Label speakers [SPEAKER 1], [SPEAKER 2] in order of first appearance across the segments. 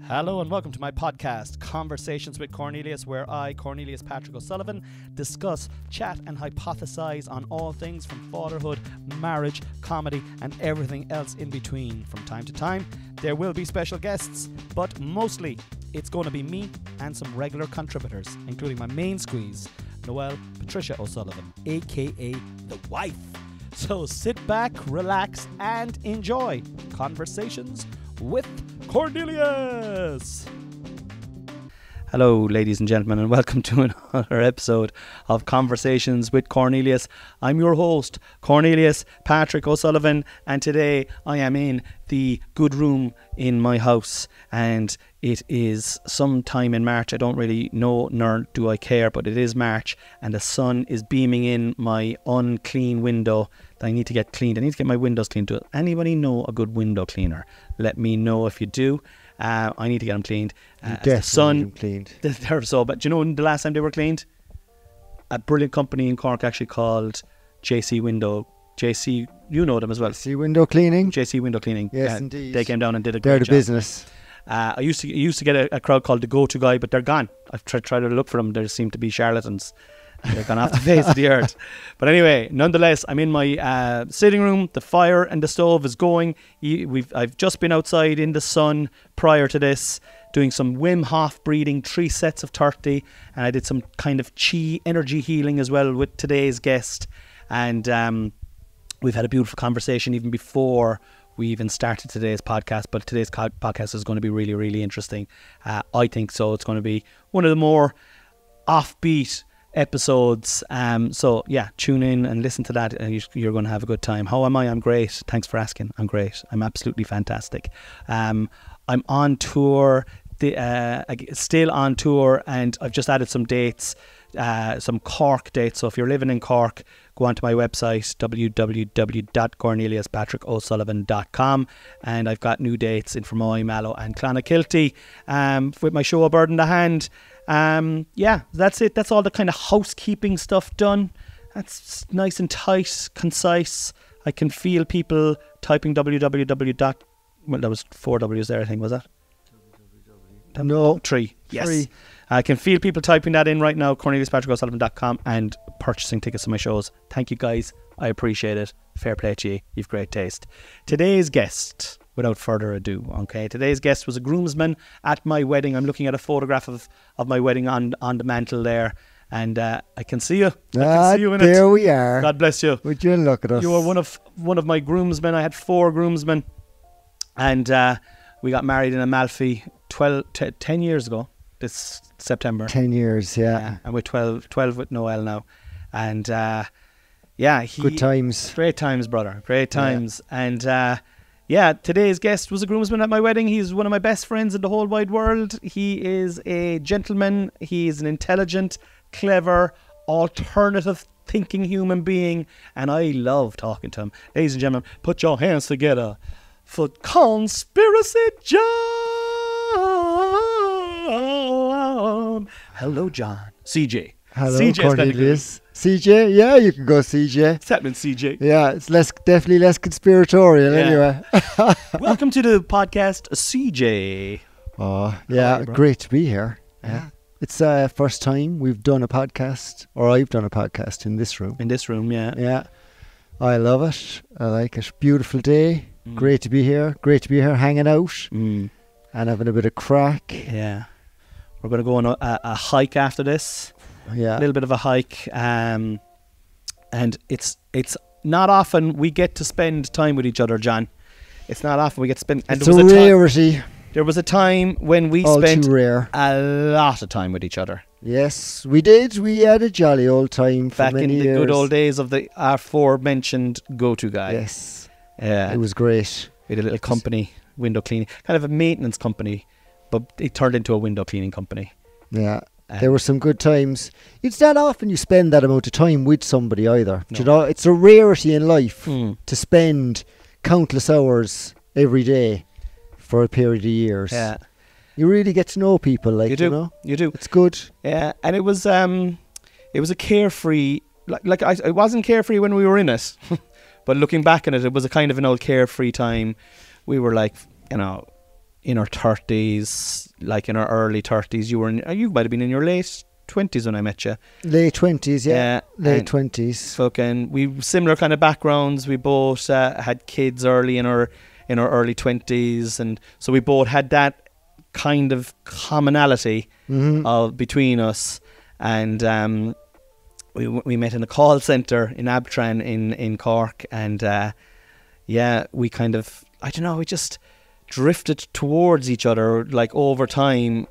[SPEAKER 1] Hello and welcome to my podcast, Conversations with Cornelius, where I, Cornelius Patrick O'Sullivan, discuss, chat and hypothesize on all things from fatherhood, marriage, comedy and everything else in between. From time to time, there will be special guests, but mostly it's going to be me and some regular contributors, including my main squeeze, Noelle Patricia O'Sullivan, aka the wife. So sit back, relax and enjoy Conversations with Cornelius. Hello ladies and gentlemen, and welcome to another episode of Conversations with Cornelius. I'm your host, Cornelius Patrick O'Sullivan, and today I am in the good room in my house, and it is sometime in March. I don't really know, nor do I care, but it is March and the sun is beaming in my unclean window that I need to get cleaned. I need to get my windows cleaned. Does anybody know a good window cleaner? Let me know if you do. I need to get them cleaned.
[SPEAKER 2] The sun cleaned.
[SPEAKER 1] They're so, but do you know when the last time they were cleaned? A brilliant company in Cork actually called JC Window. JC, you know them as well.
[SPEAKER 2] JC Window Cleaning.
[SPEAKER 1] JC Window Cleaning.
[SPEAKER 2] Yes, indeed.
[SPEAKER 1] They came down and did a great
[SPEAKER 2] They're the
[SPEAKER 1] job.
[SPEAKER 2] business.
[SPEAKER 1] I used to get a crowd called the Go-To Guy, but they're gone. I've tried to look for them. There seem to be charlatans. They're gone off the face of the earth. But anyway, nonetheless, I'm in my sitting room. The fire and the stove is going. I've just been outside in the sun prior to this, doing some Wim Hof breathing, 3 sets of 30, and I did some kind of chi energy healing as well with today's guest. And we've had a beautiful conversation even before we even started today's podcast. But today's podcast is going to be really, really interesting. I think so. It's going to be one of the more offbeat episodes, so yeah, tune in and listen to that, and you're going to have a good time. How am I? I'm great. Thanks for asking. I'm great. I'm absolutely fantastic. I'm on tour, still on tour, and I've just added some dates, some Cork dates. So if you're living in Cork, go onto my website www.corneliuspatrickosullivan.com, and I've got new dates in Fermoy, Mallow and Clonakilty with my show A Bird in the Hand. Yeah, that's it. That's all the kind of housekeeping stuff done. That's nice and tight, concise. I can feel people typing www. Well, there was 4 W's there, I think, was that?
[SPEAKER 2] No.
[SPEAKER 1] 3. Yes.
[SPEAKER 2] 3.
[SPEAKER 1] I can feel people typing that in right now, corneliuspatrickosullivan.com, and purchasing tickets to my shows. Thank you guys. I appreciate it. Fair play to you. You've great taste. Today's guest, without further ado, okay, today's guest was a groomsman at my wedding. I'm looking at a photograph of my wedding on the mantle there, and I can see you. I can see you in
[SPEAKER 2] there
[SPEAKER 1] it.
[SPEAKER 2] We are.
[SPEAKER 1] God bless you.
[SPEAKER 2] Would you look at us?
[SPEAKER 1] You were one of my groomsmen. I had 4 groomsmen, and we got married in Amalfi 10 years ago this September.
[SPEAKER 2] 10 years, yeah.
[SPEAKER 1] And we're 12 with Noelle now, and yeah,
[SPEAKER 2] good times.
[SPEAKER 1] Great times, brother. Great times. Yeah. And yeah, today's guest was a groomsman at my wedding. He's one of my best friends in the whole wide world. He is a gentleman. He's an intelligent, clever, alternative thinking human being, and I love talking to him. Ladies and gentlemen, put your hands together for Conspiracy John. Hello, John. CJ.
[SPEAKER 2] Hello,
[SPEAKER 1] CJ's
[SPEAKER 2] Cornelius. CJ? Yeah, you can go CJ.
[SPEAKER 1] That means CJ.
[SPEAKER 2] Yeah, it's definitely less conspiratorial anyway.
[SPEAKER 1] Welcome to the podcast, CJ.
[SPEAKER 2] Oh, yeah, great to be here. Yeah. It's first time we've done a podcast, or I've done a podcast in this room.
[SPEAKER 1] In this room, yeah.
[SPEAKER 2] Yeah. I love it. I like it. Beautiful day. Great to be here. Great to be here hanging out and having a bit of crack.
[SPEAKER 1] Yeah. We're going to go on a hike after this.
[SPEAKER 2] Yeah.
[SPEAKER 1] A little bit of a hike. And it's not often we get to spend time with each other, John. It's not often we get to spend... And
[SPEAKER 2] it's a rarity.
[SPEAKER 1] There was a time when we spent a lot of time with each other.
[SPEAKER 2] Yes, we did. We had a jolly old time for many years.
[SPEAKER 1] Back in the good old days of the aforementioned Go-To Guy.
[SPEAKER 2] Yes.
[SPEAKER 1] Yeah.
[SPEAKER 2] It was great.
[SPEAKER 1] We had a little company, window cleaning, kind of a maintenance company, but it turned into a window cleaning company.
[SPEAKER 2] Yeah. There were some good times. It's not often you spend that amount of time with somebody either. No. You know, it's a rarity in life to spend countless hours every day for a period of years.
[SPEAKER 1] Yeah.
[SPEAKER 2] You really get to know people, like,
[SPEAKER 1] you do.
[SPEAKER 2] You know?
[SPEAKER 1] You do.
[SPEAKER 2] It's good.
[SPEAKER 1] Yeah, and it was a carefree, like it wasn't carefree when we were in it, but looking back on it, it was a kind of an old carefree time. We were like, you know, in our 30s, like in our early 30s. You might have been in your late 20s when I met you.
[SPEAKER 2] Late 20s, yeah. Late 20s.
[SPEAKER 1] Fucking, we similar kind of backgrounds. We both had kids early in our early 20s, and so we both had that kind of commonality between us. And we met in a call centre in Abtran in Cork, and we kind of, I don't know, we just drifted towards each other. Like over time,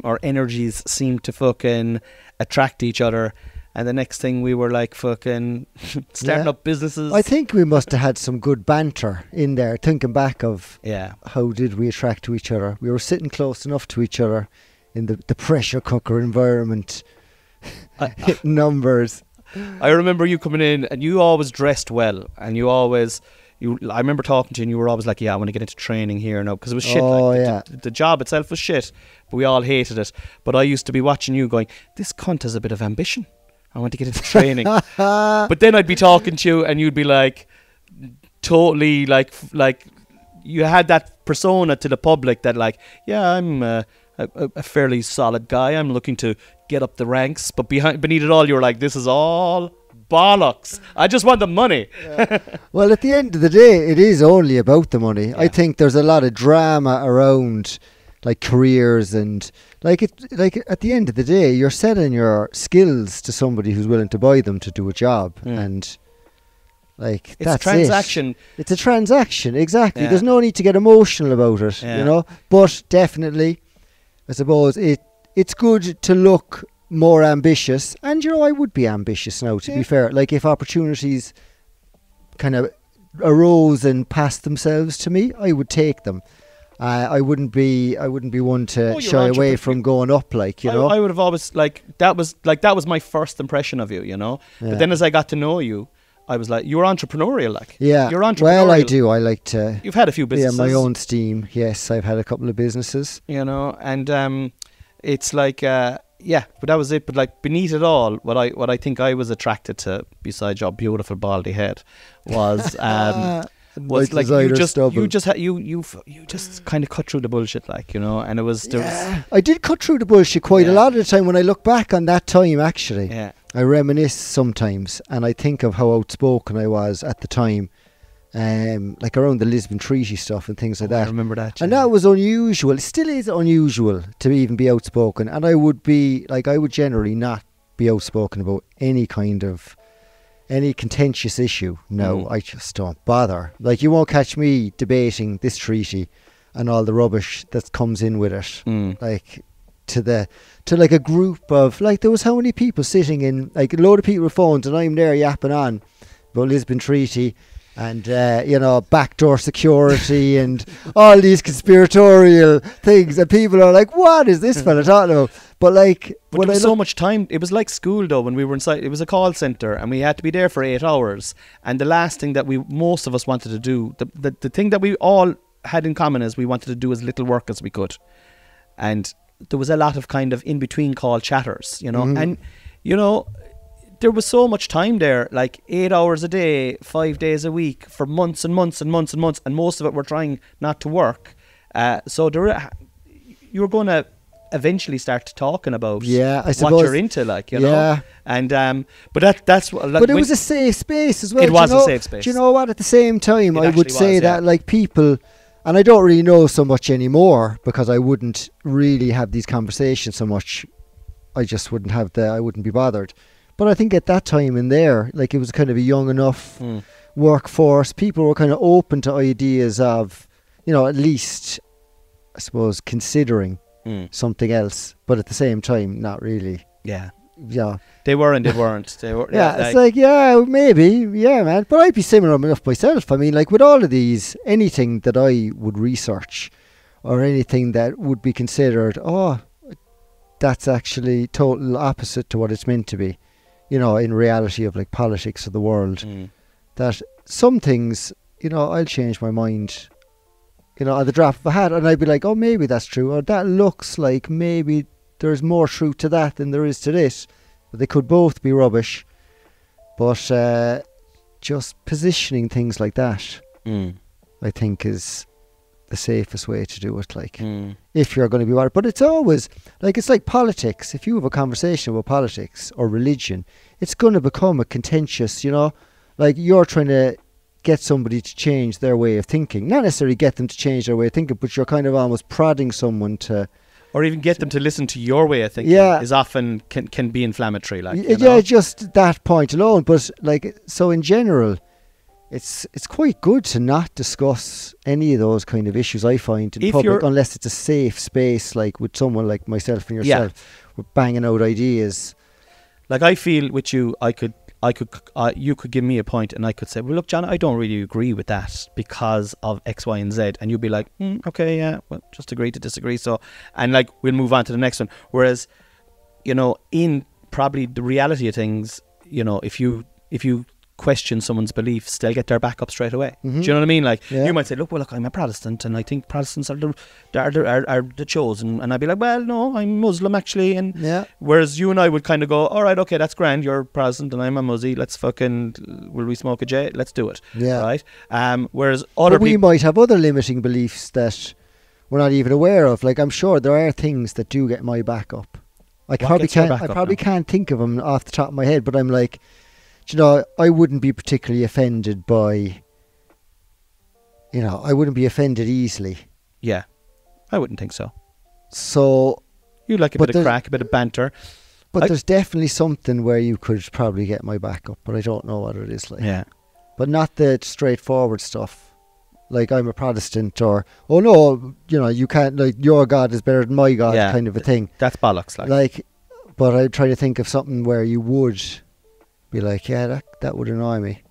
[SPEAKER 1] our energies seemed to fucking attract each other, and the next thing we were like fucking starting up businesses.
[SPEAKER 2] I think we must have had some good banter in there, thinking back of how did we attract to each other. We were sitting close enough to each other in the pressure cooker environment. Numbers.
[SPEAKER 1] I remember you coming in, and you always dressed well, and I remember talking to you, and you were always like, I want to get into training here now, because it was shit. The job itself was shit, but we all hated it. But I used to be watching you going, this cunt has a bit of ambition, I want to get into training. But then I'd be talking to you, and you'd be like, totally like you had that persona to the public that like, I'm a fairly solid guy, I'm looking to get up the ranks, but beneath it all you were like, this is all bollocks, I just want the money.
[SPEAKER 2] Well, at the end of the day, it is only about the money. I think there's a lot of drama around like careers, and like at the end of the day, you're selling your skills to somebody who's willing to buy them to do a job, and like
[SPEAKER 1] it's a transaction.
[SPEAKER 2] It's a transaction, exactly. There's no need to get emotional about it, you know. But definitely, I suppose it's good to look more ambitious, and you know, I would be ambitious now, to be fair. Like if opportunities kind of arose and passed themselves to me, I would take them. I wouldn't be one to shy away from going up, like, you know. I
[SPEAKER 1] would have always that was my first impression of you, you know. But then as I got to know you, I was like, you're entrepreneurial, like. Yeah. You're entrepreneurial.
[SPEAKER 2] Well, I do. I like to.
[SPEAKER 1] You've had a few businesses.
[SPEAKER 2] Yeah, my own steam. Yes, I've had a couple of businesses.
[SPEAKER 1] You know, and it's like. But that was it. But like beneath it all, what I think I was attracted to, besides your beautiful baldy head, was like you just kind of cut through the bullshit, like, you know. And it was
[SPEAKER 2] I did cut through the bullshit quite a lot of the time. When I look back on that time, actually, I reminisce sometimes, and I think of how outspoken I was at the time. Like around the Lisbon Treaty stuff and things like that.
[SPEAKER 1] I remember that.
[SPEAKER 2] And that was unusual. It still is unusual to even be outspoken. And I would generally not be outspoken about any contentious issue. No, I just don't bother. Like, you won't catch me debating this treaty and all the rubbish that comes in with it. Like to like a group of, like, there was how many people sitting in, like a load of people with phones, and I'm there yapping on about Lisbon Treaty. And, you know, backdoor security and all these conspiratorial things. And people are like, what is this fella talking about? But like,
[SPEAKER 1] there was so much time. It was like school, though, when we were inside. It was a call centre, and we had to be there for 8 hours. And the last thing that most of us wanted to do, the thing that we all had in common, is we wanted to do as little work as we could. And there was a lot of kind of in-between call chatters, you know. And, you know, there was so much time there, like 8 hours a day, 5 days a week, for months and months and months and months, and most of it we're trying not to work. So you were going to eventually start talking about
[SPEAKER 2] I suppose,
[SPEAKER 1] what you're into, like, you know. And but that's what. Like,
[SPEAKER 2] but it was a safe space as well.
[SPEAKER 1] It was a safe space.
[SPEAKER 2] Do you know what? At the same time, I would say that like people, and I don't really know so much anymore because I wouldn't really have these conversations so much. I just wouldn't have I wouldn't be bothered. But I think at that time in there, like, it was kind of a young enough workforce. People were kind of open to ideas of, you know, at least, I suppose, considering something else. But at the same time, not really.
[SPEAKER 1] Yeah.
[SPEAKER 2] Yeah.
[SPEAKER 1] They were and they weren't. They were.
[SPEAKER 2] It's like, maybe. Yeah, man. But I'd be similar enough myself. I mean, like, with all of these, anything that I would research or anything that would be considered, that's actually total opposite to what it's meant to be. You know, in reality of like politics of the world, that some things, you know, I'll change my mind, you know, at the drop of a hat, and I'd be like, oh, maybe that's true, or that looks like maybe there's more truth to that than there is to this. But they could both be rubbish. But just positioning things like that, I think, is the safest way to do it, like, if you're going to be worried. But it's always, like, it's like politics. If you have a conversation about politics or religion, it's going to become a contentious, you know, like you're trying to get somebody to change their way of thinking. Not necessarily get them to change their way of thinking, but you're kind of almost prodding someone to...
[SPEAKER 1] Or even get them to listen to your way of thinking is often can be inflammatory. Like, you know?
[SPEAKER 2] Just that point alone. But like, so in general, it's quite good to not discuss any of those kind of issues, I find, in public, unless it's a safe space, like with someone like myself and yourself, we're banging out ideas.
[SPEAKER 1] Like, I feel with you, you could give me a point and I could say, well, look, John, I don't really agree with that because of X, Y, and Z. And you'd be like, okay, yeah, well, just agree to disagree. So, and like, we'll move on to the next one. Whereas, you know, in probably the reality of things, you know, if you question someone's beliefs, they'll get their back up straight away. Do you know what I mean? Like, you might say, look, well, look, I'm a Protestant and I think Protestants are the chosen. And I'd be like, well, no, I'm Muslim actually. And whereas you and I would kind of go, all right, okay, that's grand, you're Protestant and I'm a Muslim, let's will we smoke a J? Let's do it. Right? Whereas other
[SPEAKER 2] we might have other limiting beliefs that we're not even aware of. Like, I'm sure there are things that do get my back up. I probably can't think of them off the top of my head, but I'm like, you know, I wouldn't be particularly offended by, you know, I wouldn't be offended easily.
[SPEAKER 1] Yeah, I wouldn't think so.
[SPEAKER 2] So...
[SPEAKER 1] You like a bit of crack, a bit of banter.
[SPEAKER 2] But there's definitely something where you could probably get my back up, but I don't know what it is like.
[SPEAKER 1] Yeah.
[SPEAKER 2] But not the straightforward stuff. Like, I'm a Protestant, or, oh no, you know, you can't, like, your God is better than my God, kind of a thing.
[SPEAKER 1] That's bollocks.
[SPEAKER 2] Like, but I try to think of something where you would... be like, yeah, that would annoy me.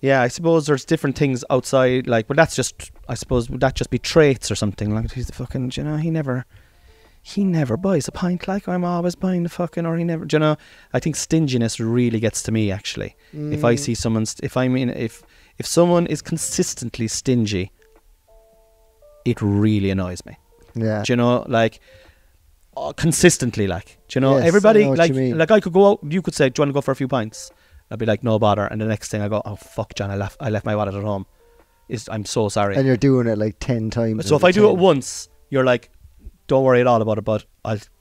[SPEAKER 1] Yeah, I suppose there's different things outside, like, but that's just, I suppose, would that just be traits or something? Like, he's the fucking, you know, he never buys a pint, like, I'm always buying the fucking, or he never, you know, I think stinginess really gets to me, actually. If I see someone, if someone is consistently stingy, it really annoys me.
[SPEAKER 2] Yeah.
[SPEAKER 1] Do you know, like... consistently, like, do you know, everybody, like I could go out, you could say, do you want to go for a few pints? I'd be like, no bother, and the next thing I go, oh fuck, John, I left my wallet at home. I'm so sorry.
[SPEAKER 2] And you're doing it like 10 times.
[SPEAKER 1] So if I do it once, you're like, don't worry at all about it, but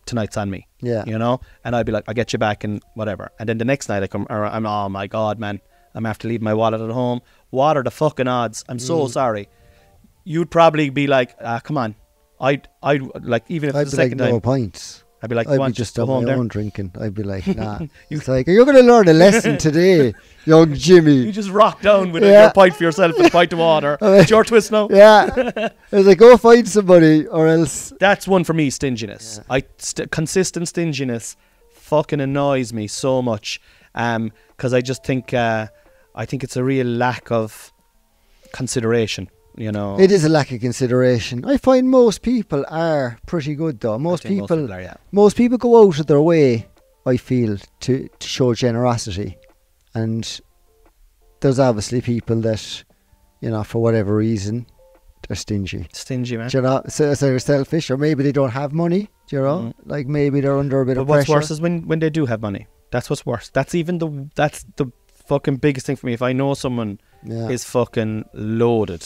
[SPEAKER 1] tonight's on me.
[SPEAKER 2] Yeah.
[SPEAKER 1] You know, and I'd be like, I'll get you back and whatever. And then the next night I'm oh my god, man, I'm after leaving my wallet at home. What are the fucking odds? I'm so sorry. You'd probably be like, come on. I'd like, even if it's the second time.
[SPEAKER 2] No pints.
[SPEAKER 1] I'd be like,
[SPEAKER 2] I'd be just on my
[SPEAKER 1] there.
[SPEAKER 2] own drinking. I'd be like, nah. It's like, you're going to learn a lesson today, young Jimmy.
[SPEAKER 1] You just rock down with your pint for yourself and a pint of water. It's your twist now.
[SPEAKER 2] Yeah. I was like, go find somebody or else.
[SPEAKER 1] That's one for me, stinginess. Yeah. Consistent stinginess fucking annoys me so much. Because I just think, it's a real lack of consideration. You know,
[SPEAKER 2] it is a lack of consideration. I find most people are pretty good, though. Most people go out of their way, I feel, to show generosity, and there's obviously people that, you know, for whatever reason, they're stingy.
[SPEAKER 1] Stingy, man.
[SPEAKER 2] Do you know, so they're selfish, or maybe they don't have money. Do you know, like maybe they're under a bit of pressure.
[SPEAKER 1] What's worse is when they do have money. That's what's worse. That's the fucking biggest thing for me. If I know someone is fucking loaded.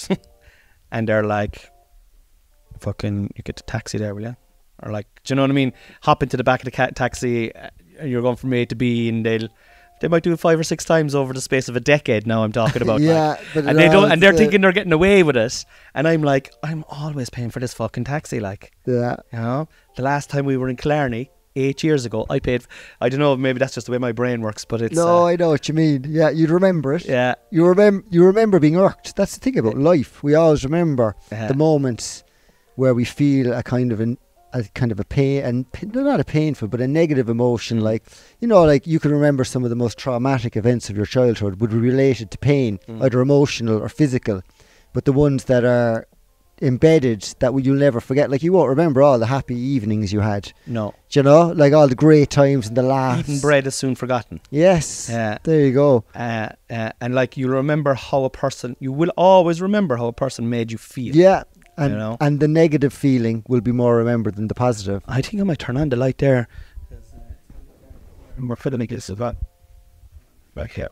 [SPEAKER 1] And they're like, fucking, you get a taxi there, will you? Or like, do you know what I mean? Hop into the back of the taxi, and you're going from A to B, and they might do it 5 or 6 times over the space of a decade. Now I'm talking about,
[SPEAKER 2] but
[SPEAKER 1] and they don't, and they're thinking they're getting away with it, and I'm like, I'm always paying for this fucking taxi, like, you know. The last time we were in Killarney, 8 years ago, I paid. I don't know, maybe that's just the way my brain works, but it's.
[SPEAKER 2] No, I know what you mean. Yeah, you'd remember it.
[SPEAKER 1] Yeah,
[SPEAKER 2] you remember being irked. That's the thing about life. We always remember the moments where we feel a kind of a pain, and not a painful, but a negative emotion. Like, you know, like you can remember some of the most traumatic events of your childhood would be related to pain, either emotional or physical. But the ones that are embedded that you'll never forget, like you won't remember all the happy evenings you had.
[SPEAKER 1] No.
[SPEAKER 2] Do you know, like all the great times and the laughs.
[SPEAKER 1] Eating bread is soon forgotten.
[SPEAKER 2] Yes. There you go.
[SPEAKER 1] And like you will always remember how a person made you feel.
[SPEAKER 2] Yeah. And
[SPEAKER 1] you know?
[SPEAKER 2] And the negative feeling will be more remembered than the positive.
[SPEAKER 1] I think I might turn on the light there. We're filling this of that back here.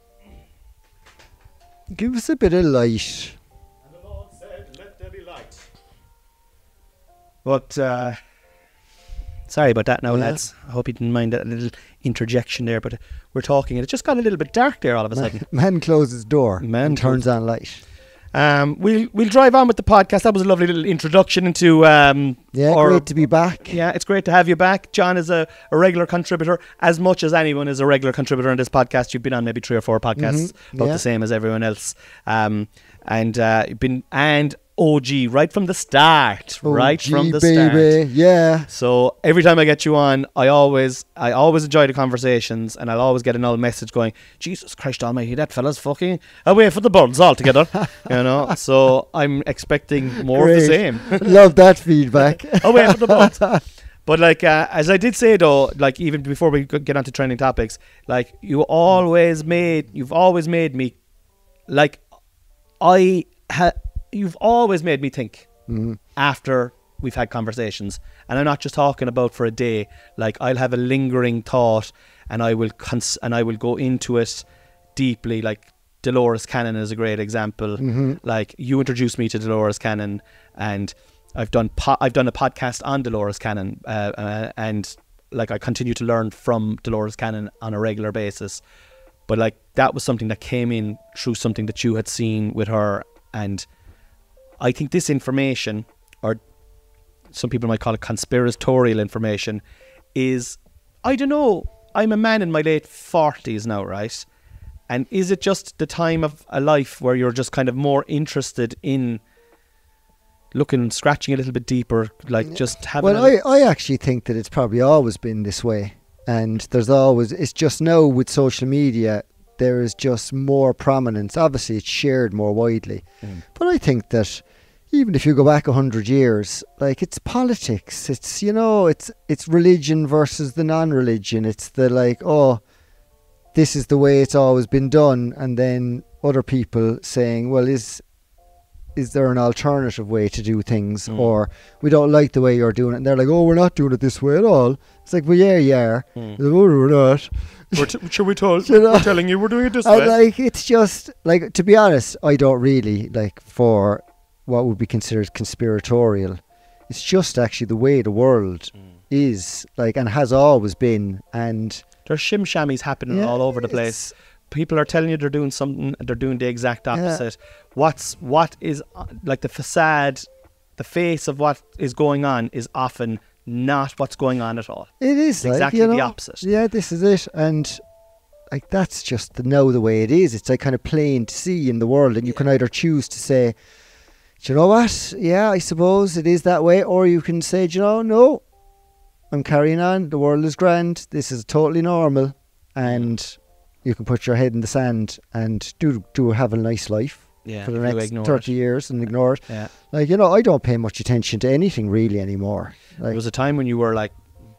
[SPEAKER 2] Give us a bit of light.
[SPEAKER 1] But sorry about that now,
[SPEAKER 2] Yeah.
[SPEAKER 1] lads. I hope you didn't mind that little interjection there. But we're talking, and it just got a little bit dark there all of a sudden.
[SPEAKER 2] Man closes door
[SPEAKER 1] Man
[SPEAKER 2] and turns on light.
[SPEAKER 1] We'll drive on with the podcast. That was a lovely little introduction into
[SPEAKER 2] Great to be back.
[SPEAKER 1] Yeah, it's great to have you back. John is a regular contributor, as much as anyone is a regular contributor in this podcast. You've been on maybe 3 or 4 podcasts, about the same as everyone else. And you've been OG right from the start. Right from the
[SPEAKER 2] baby.
[SPEAKER 1] start.
[SPEAKER 2] Yeah.
[SPEAKER 1] So every time I get you on, I always enjoy the conversations, and I'll always get an old message going, Jesus Christ almighty, that fella's fucking away for the birds altogether. So I'm expecting more of the same.
[SPEAKER 2] Love that feedback.
[SPEAKER 1] Away for the birds. But like, as I did say though, like even before we get onto trending topics, like you've always made me, like you've always made me think after we've had conversations, and I'm not just talking about for a day. Like I'll have a lingering thought, and I will go into it deeply. Like Dolores Cannon is a great example. Like you introduced me to Dolores Cannon, and I've done a podcast on Dolores Cannon, and like I continue to learn from Dolores Cannon on a regular basis. But like that was something that came in through something that you had seen with her, and I think this information, or some people might call it conspiratorial information, is, I don't know, I'm a man in my late 40s now, right? And is it just the time of a life where you're just kind of more interested in scratching a little bit deeper, like just having...
[SPEAKER 2] Well, I actually think that it's probably always been this way. And it's just now with social media, there is just more prominence. Obviously, it's shared more widely. But I think that even if you go back 100 years, like it's politics. It's, it's religion versus the non-religion. It's the like, oh, this is the way it's always been done. And then other people saying, well, is there an alternative way to do things? Or we don't like the way you're doing it. And they're like, oh, we're not doing it this way at all. It's like, well, yeah, you are. Like, oh, we're not.
[SPEAKER 1] We're telling you we're doing it this way.
[SPEAKER 2] Like, it's just, like, to be honest, I don't really, like, for what would be considered conspiratorial. It's just actually the way the world is, like, and has always been. And
[SPEAKER 1] there's shim-shammies happening all over the place. People are telling you they're doing something, and they're doing the exact opposite. What is like the facade, the face of what is going on is often not what's going on at all.
[SPEAKER 2] It is
[SPEAKER 1] exactly the opposite.
[SPEAKER 2] Yeah, this is it. And like that's just the way it is. It's like kind of plain to see in the world, and you can either choose to say, do you know what? Yeah, I suppose it is that way, or you can say, do you know, no, I'm carrying on. The world is grand. This is totally normal, and you can put your head in the sand and do have a nice life for the next 30 years and ignore it. Yeah. Like, I don't pay much attention to anything really anymore. Like,
[SPEAKER 1] there was a time when you were like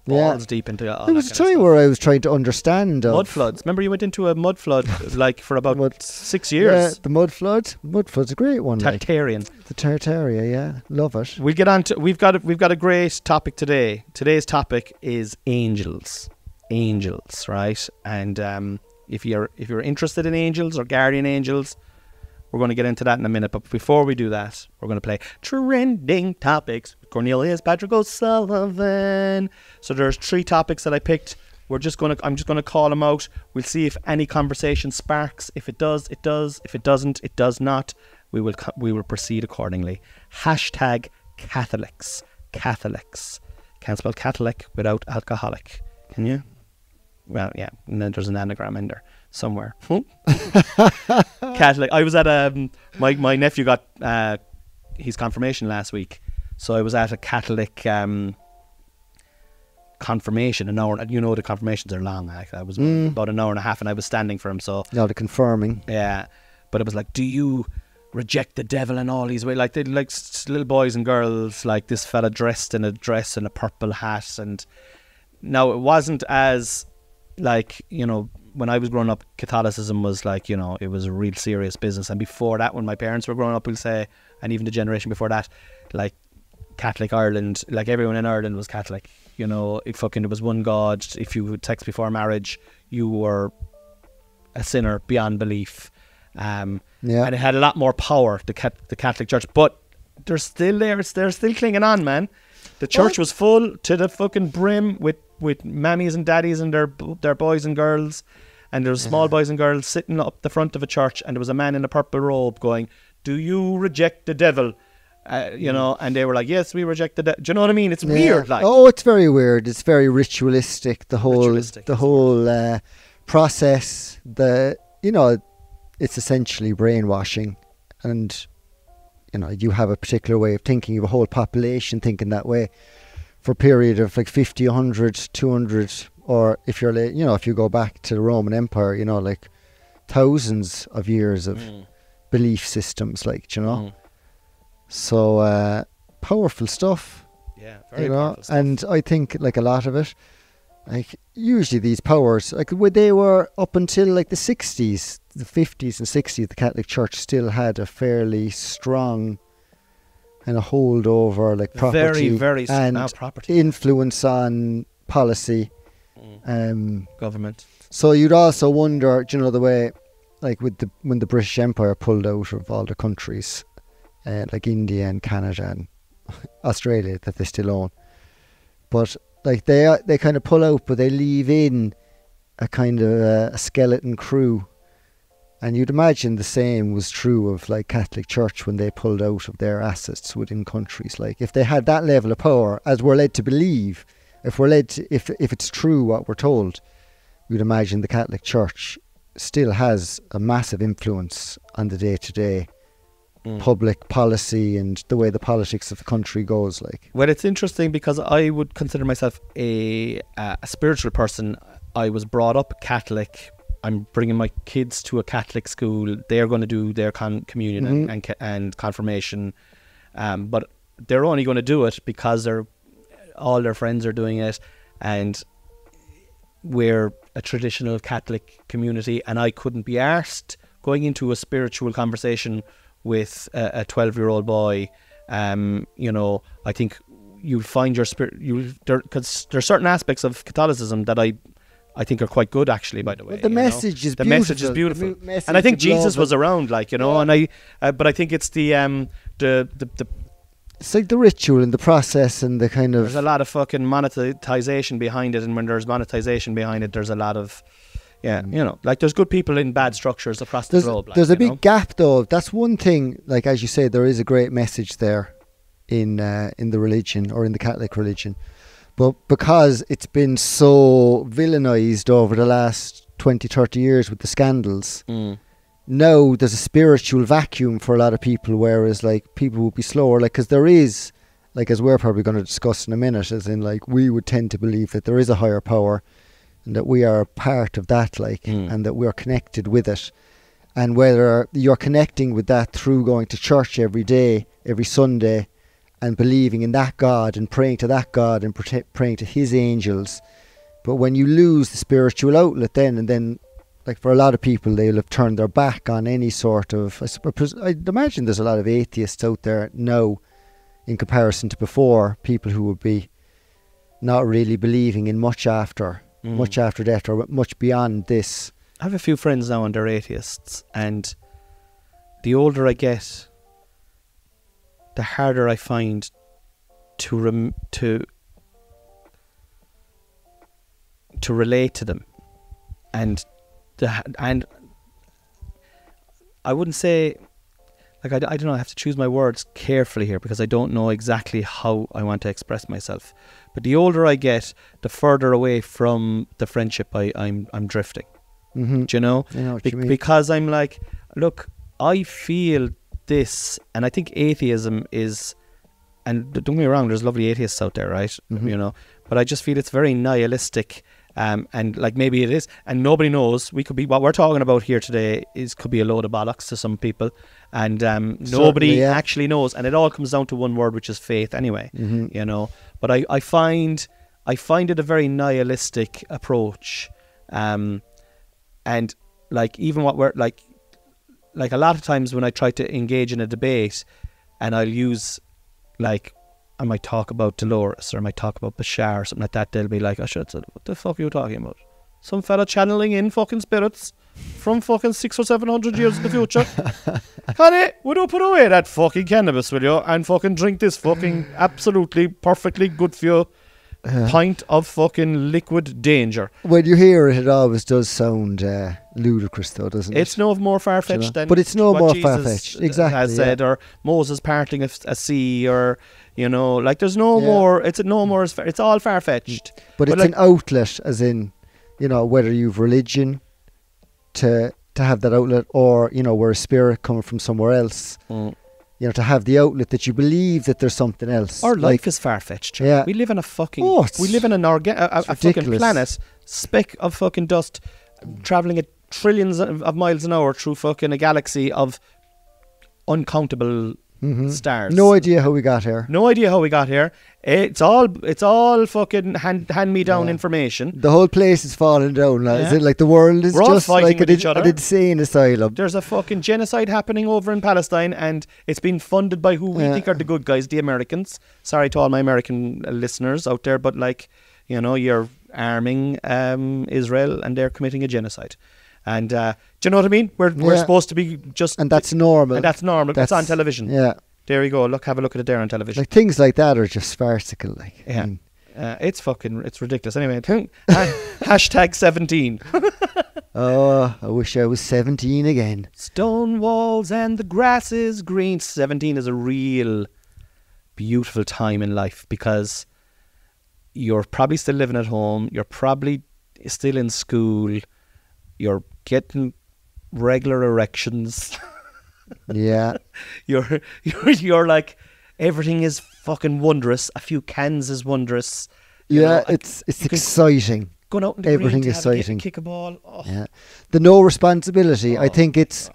[SPEAKER 1] balls deep into all
[SPEAKER 2] there was a time where I was trying to understand
[SPEAKER 1] mud floods. Remember you went into a mud flood like for about 6 years.
[SPEAKER 2] Yeah, the mud flood. Mud flood's a great one.
[SPEAKER 1] Tartarian.
[SPEAKER 2] The Tartaria, yeah. Love it.
[SPEAKER 1] We'll get on to we've got a great topic today. Today's topic is angels. Angels, right? And if you're interested in angels or guardian angels, we're going to get into that in a minute. But before we do that, we're going to play Trending Topics with Cornelius Patrick O'Sullivan. So there's 3 topics that I picked. I'm just going to call them out. We'll see if any conversation sparks. If it does, it does. If it doesn't, it does not. We will proceed accordingly. Hashtag Catholics. Catholics. Can't spell Catholic without alcoholic. Can you? Well, yeah, and then there's an anagram in there somewhere. Catholic. I was at my nephew got his confirmation last week, so I was at a Catholic confirmation. An hour. The confirmations are long. I was about an hour and a half, and I was standing for him. So
[SPEAKER 2] no, the confirming.
[SPEAKER 1] Yeah, but it was like, do you reject the devil in all these ways? Like they like little boys and girls, like this fella dressed in a dress and a purple hat, and now it wasn't as like, when I was growing up, Catholicism was like, it was a real serious business. And before that, when my parents were growing up, we'll say, and even the generation before that, like Catholic Ireland, like everyone in Ireland was Catholic. There was one God. If you had sex before marriage, you were a sinner beyond belief. And it had a lot more power, the Catholic Church. But they're still there. They're still clinging on, man. The church was full to the fucking brim with mammies and daddies and their boys and girls, and there was small boys and girls sitting up the front of a church, and there was a man in a purple robe going, "Do you reject the devil?" You know, and they were like, "Yes, we reject the devil." Do you know what I mean? It's weird, like.
[SPEAKER 2] Oh, it's very weird. It's very ritualistic. The whole process. It's essentially brainwashing, and you have a particular way of thinking. You have a whole population thinking that way for a period of like 50, 100, 200, or if you go back to the Roman Empire, like thousands of years of belief systems, like, So powerful stuff.
[SPEAKER 1] Yeah, very powerful stuff.
[SPEAKER 2] And I think like a lot of it, like usually these powers, like they were up until like the 60s, the 50s and 60s, the Catholic Church still had a fairly strong and a hold over like property,
[SPEAKER 1] very
[SPEAKER 2] and
[SPEAKER 1] property
[SPEAKER 2] influence on policy,
[SPEAKER 1] government.
[SPEAKER 2] So you'd also wonder, the way, like when the British Empire pulled out of all the countries, like India and Canada and Australia that they still own, but like they kind of pull out, but they leave in a kind of a skeleton crew. And you'd imagine the same was true of like Catholic Church when they pulled out of their assets within countries. Like if they had that level of power, as we're led to believe, if it's true what we're told, you'd imagine the Catholic Church still has a massive influence on the day-to-day public policy and the way the politics of the country goes. Like,
[SPEAKER 1] well, it's interesting because I would consider myself a spiritual person. I was brought up Catholic. I'm bringing my kids to a Catholic school. They're going to do their communion and confirmation, but they're only going to do it because all their friends are doing it, and we're a traditional Catholic community. And I couldn't be arsed going into a spiritual conversation with a 12-year-old boy. I think you'll find your spirit. Because there's certain aspects of Catholicism that I think are quite good, actually, by the way.
[SPEAKER 2] Well, the message is beautiful.
[SPEAKER 1] And I think Jesus was around, and but I think it's the
[SPEAKER 2] it's like the ritual and the process and the kind of...
[SPEAKER 1] There's a lot of fucking monetization behind it, and when there's monetization behind it, there's a lot of... Yeah, like there's good people in bad structures across the globe.
[SPEAKER 2] There's a big gap, though. That's one thing, like as you say, there is a great message there in the religion, or in the Catholic religion. But because it's been so villainized over the last 20, 30 years with the scandals, now there's a spiritual vacuum for a lot of people, whereas like people would be slower, like, because there is, like, as we're probably going to discuss in a minute, as in like we would tend to believe that there is a higher power and that we are part of that, like, and that we're connected with it. And whether you're connecting with that through going to church every day, every Sunday, and believing in that God and praying to that God and praying to his angels. But when you lose the spiritual outlet then like for a lot of people, they'll have turned their back on any sort of... I'd imagine there's a lot of atheists out there now in comparison to before, people who would be not really believing in much after death or much beyond this.
[SPEAKER 1] I have a few friends now and they're atheists, and the older I get, the harder I find to relate to them, and I wouldn't say, like, I don't know, I have to choose my words carefully here because I don't know exactly how I want to express myself. But the older I get, the further away from the friendship I'm drifting. Do you know?
[SPEAKER 2] I know what you mean.
[SPEAKER 1] Because I'm like, look, I feel this, and I think atheism is, and don't get me wrong, there's lovely atheists out there, right? But I just feel it's very nihilistic, and like maybe it is, and nobody knows. We could be, what we're talking about here today could be a load of bollocks to some people, and nobody actually knows, and it all comes down to one word, which is faith anyway. But I find it a very nihilistic approach, and like even what we're like a lot of times when I try to engage in a debate, and I'll use, like, I might talk about Dolores or I might talk about Bashar or something like that, they'll be like, "Oh shit, what the fuck are you talking about?
[SPEAKER 3] some fella channeling in fucking spirits from fucking 600 or 700 years in the future. Honey, would you put away that fucking cannabis, will you? And fucking drink this fucking absolutely perfectly good for you pint of fucking liquid danger.
[SPEAKER 2] When you hear it, it always does sound ludicrous, though, doesn't it?
[SPEAKER 3] It's no more far-fetched than
[SPEAKER 2] but it's no
[SPEAKER 3] what
[SPEAKER 2] more
[SPEAKER 3] Jesus
[SPEAKER 2] far-fetched, exactly,
[SPEAKER 3] has said, or Moses parting a sea, or like there's no more. It's no more. It's all far-fetched.
[SPEAKER 2] But it's an outlet, as in, whether you've religion to have that outlet, or we're a spirit coming from somewhere else. To have the outlet that you believe that there's something else.
[SPEAKER 3] Our life is far-fetched.
[SPEAKER 2] Yeah.
[SPEAKER 3] We live in a fucking... we live in a fucking planet, speck of fucking dust, travelling at trillions of miles an hour through fucking a galaxy of uncountable stars.
[SPEAKER 2] No idea how we got here.
[SPEAKER 3] It's all fucking hand-me-down information.
[SPEAKER 2] The whole place is falling down. Is it like the world is just like an insane asylum?
[SPEAKER 3] There's a fucking genocide happening over in Palestine, and it's being funded by who we think are the good guys, the Americans. Sorry to all my American listeners out there, but you're arming Israel, and they're committing a genocide. And do you know what I mean? We're supposed to be just...
[SPEAKER 2] And that's normal.
[SPEAKER 3] That's on television.
[SPEAKER 2] Yeah.
[SPEAKER 3] There you go. Have a look at it there on television.
[SPEAKER 2] Like, things like that are just farcical.
[SPEAKER 3] It's ridiculous. Anyway, hashtag 17.
[SPEAKER 2] Oh, I wish I was 17 again.
[SPEAKER 3] Stone walls and the grass is green. 17 is a real beautiful time in life, because you're probably still living at home. You're probably still in school. You're getting regular erections.
[SPEAKER 2] Yeah.
[SPEAKER 3] You're like, everything is fucking wondrous. A few cans is wondrous.
[SPEAKER 2] It's exciting.
[SPEAKER 3] Going out in the
[SPEAKER 2] everything
[SPEAKER 3] green
[SPEAKER 2] is exciting.
[SPEAKER 3] Kick a ball. Oh.
[SPEAKER 2] Yeah. The no responsibility. I think it's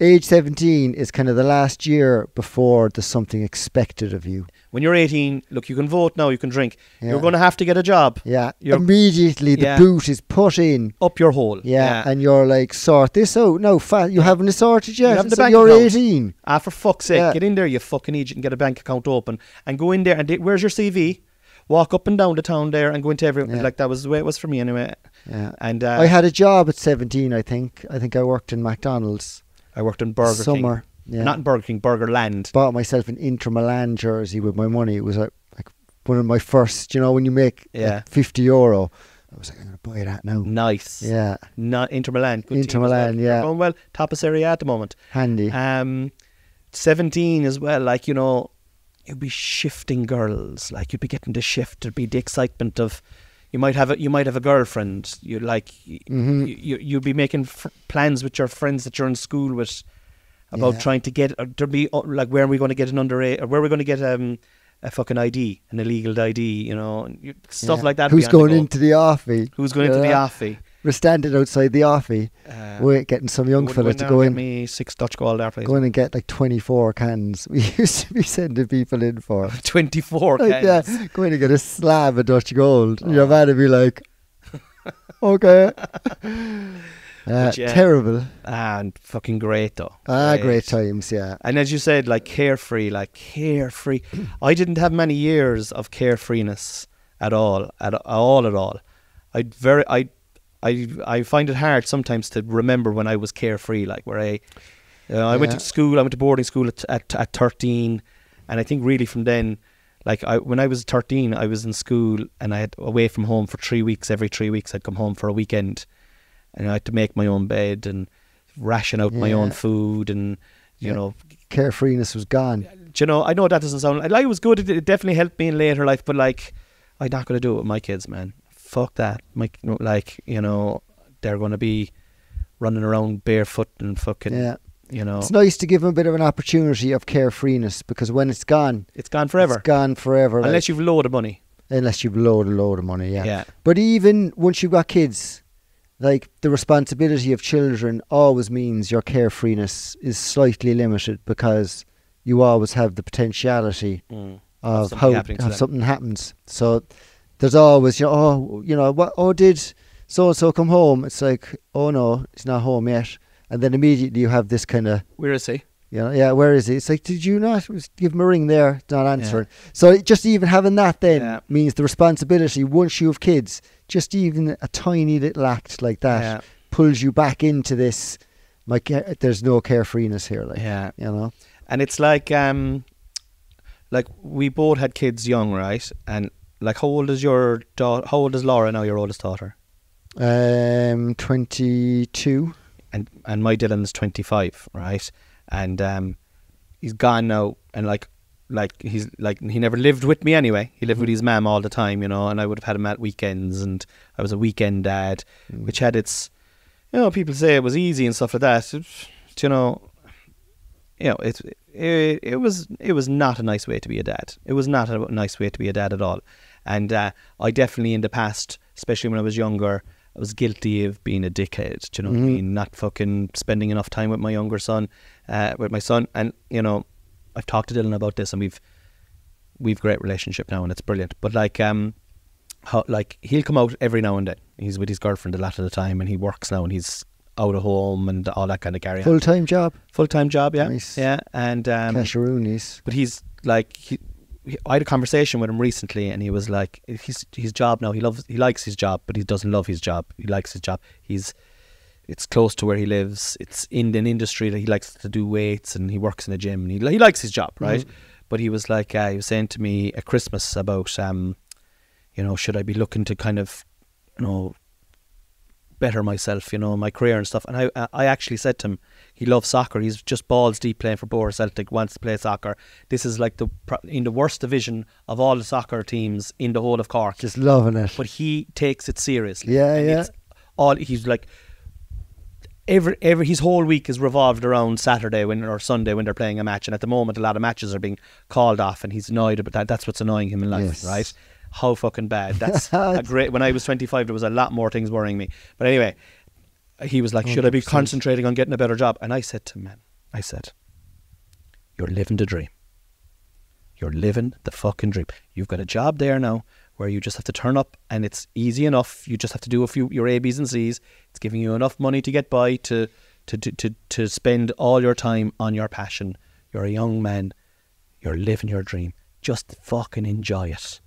[SPEAKER 2] age 17 is kind of the last year before there's something expected of you.
[SPEAKER 3] When you're 18, look, you can vote now, you can drink. Yeah. You're going to have to get a job.
[SPEAKER 2] Yeah. Immediately the boot is put in.
[SPEAKER 3] Up your hole.
[SPEAKER 2] Yeah. And you're like, sort this out. No, you haven't sorted yet.
[SPEAKER 3] You have the bank
[SPEAKER 2] you're
[SPEAKER 3] account.
[SPEAKER 2] 18.
[SPEAKER 3] For fuck's sake. Get in there, you fucking idiot, and get a bank account open. And go in there and where's your CV? Walk up and down the town there and go into everyone. Like, that was the way it was for me anyway.
[SPEAKER 2] Yeah.
[SPEAKER 3] And
[SPEAKER 2] I had a job at 17, I think. I think I worked in McDonald's.
[SPEAKER 3] I worked in Burger King. Yeah. Not in Burger King, Burger Land.
[SPEAKER 2] Bought myself an Inter Milan jersey with my money. It was like one of my first, when you make like €50. I was like, I'm going to buy that now.
[SPEAKER 3] Nice.
[SPEAKER 2] Yeah.
[SPEAKER 3] Inter Milan. Good
[SPEAKER 2] Inter Milan,
[SPEAKER 3] yeah. Going well. Top of Serie A at the moment.
[SPEAKER 2] Handy.
[SPEAKER 3] 17 as well, like, you'd be shifting girls. Like, you'd be getting the shift. There'd be the excitement of... You might have a girlfriend. You'd be making plans with your friends that you're in school with about trying to get. There'd be where are we going to get an underage? Or where are we going to get a fucking ID, an illegal ID? Stuff like that.
[SPEAKER 2] Who's going into the offie?
[SPEAKER 3] Who's going into the offie?
[SPEAKER 2] We're standing outside the offie. We're getting some young fella to go in.
[SPEAKER 3] Get me 6 Dutch Gold there, please.
[SPEAKER 2] Go in and get like 24 cans. We used to be sending people in for
[SPEAKER 3] 24 cans.
[SPEAKER 2] Yeah, go in and get a slab of Dutch Gold. And your man would be like, okay. Terrible.
[SPEAKER 3] And fucking great though.
[SPEAKER 2] Great times, yeah.
[SPEAKER 3] And as you said, carefree. I didn't have many years of carefreeness at all. I find it hard sometimes to remember when I was carefree, where I went to school. I went to boarding school at 13, and I think really from then, when I was 13, I was in school and I had away from home for 3 weeks. Every 3 weeks, I'd come home for a weekend, and I had to make my own bed and ration out my own food, and
[SPEAKER 2] carefreeness was gone.
[SPEAKER 3] I know that doesn't sound. It was good. It definitely helped me in later life, but I'm not going to do it with my kids, man. Fuck that. They're going to be running around barefoot and fucking, It's
[SPEAKER 2] nice to give them a bit of an opportunity of carefreeness, because when it's gone...
[SPEAKER 3] It's gone forever.
[SPEAKER 2] It's gone forever.
[SPEAKER 3] Unless you've a load of money.
[SPEAKER 2] Unless you've a load of money, yeah. But even once you've got kids, the responsibility of children always means your carefreeness is slightly limited, because you always have the potentiality of how something happens. So... There's always, did so-and-so come home? It's like, oh no, he's not home yet. And then immediately you have this kind of...
[SPEAKER 3] Where is he?
[SPEAKER 2] Where is he? It's like, did you not give him a ring there? Not answering. So just even having that then means the responsibility, once you have kids, just even a tiny little act like that pulls you back into this. There's no carefreeness here, like, you know.
[SPEAKER 3] And it's like we both had kids young, right? And like, how old is your daughter? How old is Laura now, your oldest daughter?
[SPEAKER 2] 22.
[SPEAKER 3] And my Dylan's 25, right? And he's gone now, and like he's like, he never lived with me anyway. He lived with his mum all the time, you know, and I would have had him at weekends, and I was a weekend dad, which had its, you know, people say it was easy and stuff like that. You know, it was not a nice way to be a dad. It was not a nice way to be a dad at all. And I definitely, in the past, especially when I was younger, I was guilty of being a dickhead. Do you know what I mean? Not fucking spending enough time with my younger son, with my son. And, you know, I've talked to Dylan about this, and we've great relationship now, and it's brilliant. But like he'll come out every now and then. He's with his girlfriend a lot of the time, and he works now, and he's out of home and all that kind of carry on.
[SPEAKER 2] Full-time job,
[SPEAKER 3] yeah.
[SPEAKER 2] Nice.
[SPEAKER 3] Yeah. And
[SPEAKER 2] Casheroonies.
[SPEAKER 3] but he's like, I had a conversation with him recently, and he was like, his job now, he likes his job, but he doesn't love his job. He likes his job. It's close to where he lives. It's in an industry that he likes to do weights, and he works in a gym, and he likes his job, right? But he was like, he was saying to me at Christmas about, you know, should I be looking to kind of, you know, better myself, you know, my career and stuff. And I actually said to him, he loves soccer. He's just balls deep playing for Borough Celtic, wants to play soccer. This is like in the worst division of all the soccer teams in the whole of Cork.
[SPEAKER 2] Just loving it.
[SPEAKER 3] But he takes it seriously.
[SPEAKER 2] Yeah,
[SPEAKER 3] and
[SPEAKER 2] yeah.
[SPEAKER 3] He's like, every his whole week is revolved around Saturday or Sunday when they're playing a match. And at the moment, a lot of matches are being called off, and he's annoyed about that. That's what's annoying him in life, right? How fucking bad. That's great. When I was 25, there was a lot more things worrying me. But anyway, he was like, 100%. Should I be concentrating on getting a better job? And I said to him, man, you're living the dream. You're living the fucking dream. You've got a job there now where you just have to turn up, and it's easy enough. You just have to do your A, B's and C's. It's giving you enough money to get by to spend all your time on your passion. You're a young man. You're living your dream. Just fucking enjoy it.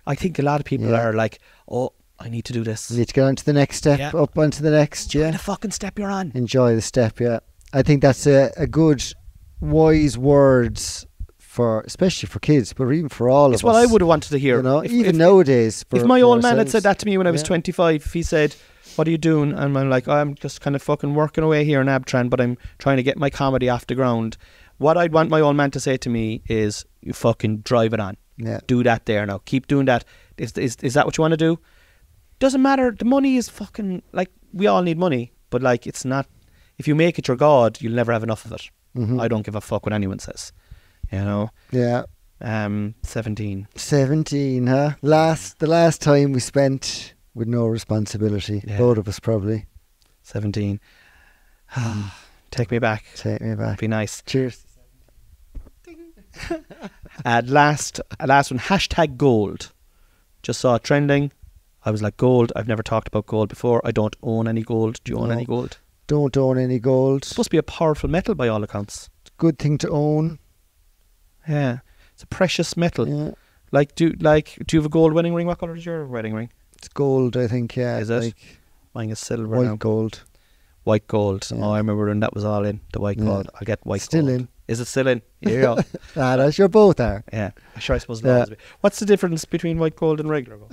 [SPEAKER 3] I think a lot of people are like, oh, I need to do this.
[SPEAKER 2] You need to get on to the next step, up onto the next,
[SPEAKER 3] What kind of fucking step you're on?
[SPEAKER 2] Enjoy the step, yeah. I think that's a good, wise words for, especially for kids, but even for all of us.
[SPEAKER 3] It's what I would have wanted to hear.
[SPEAKER 2] You know, even nowadays.
[SPEAKER 3] If my old man had said that to me when I was 25, if he said, what are you doing? And I'm like, I'm just kind of fucking working away here in Abtran, but I'm trying to get my comedy off the ground. What I'd want my old man to say to me is, you fucking drive it on.
[SPEAKER 2] Yeah.
[SPEAKER 3] Do that there now. Keep doing that. Is that what you want to do? Doesn't matter. The money is fucking, like, we all need money, but like, it's not, if you make it your God, you'll never have enough of it. I don't give a fuck what anyone says, you know.
[SPEAKER 2] Yeah.
[SPEAKER 3] 17,
[SPEAKER 2] huh? The last time we spent with no responsibility, both of us probably.
[SPEAKER 3] 17. Take me back. Be nice.
[SPEAKER 2] Cheers.
[SPEAKER 3] Last one, #gold. Just saw it trending. I was like, gold. I've never talked about gold before. I don't own any gold. Do you own any gold?
[SPEAKER 2] Don't own any gold.
[SPEAKER 3] It's supposed to be a powerful metal by all accounts.
[SPEAKER 2] It's a good thing to own.
[SPEAKER 3] Yeah, it's a precious metal.
[SPEAKER 2] Yeah.
[SPEAKER 3] Do you have a gold wedding ring? What colour is your wedding ring?
[SPEAKER 2] It's gold, I think. Yeah.
[SPEAKER 3] Is it? Mine is silver.
[SPEAKER 2] White gold.
[SPEAKER 3] White gold.
[SPEAKER 2] Yeah.
[SPEAKER 3] Oh, I remember when that was all in. The white gold. I'll get white
[SPEAKER 2] Still
[SPEAKER 3] gold.
[SPEAKER 2] in.
[SPEAKER 3] Is it still in? Here you go.
[SPEAKER 2] That's your both are.
[SPEAKER 3] Yeah. Sure, I suppose it always be. What's the difference between white gold and regular gold?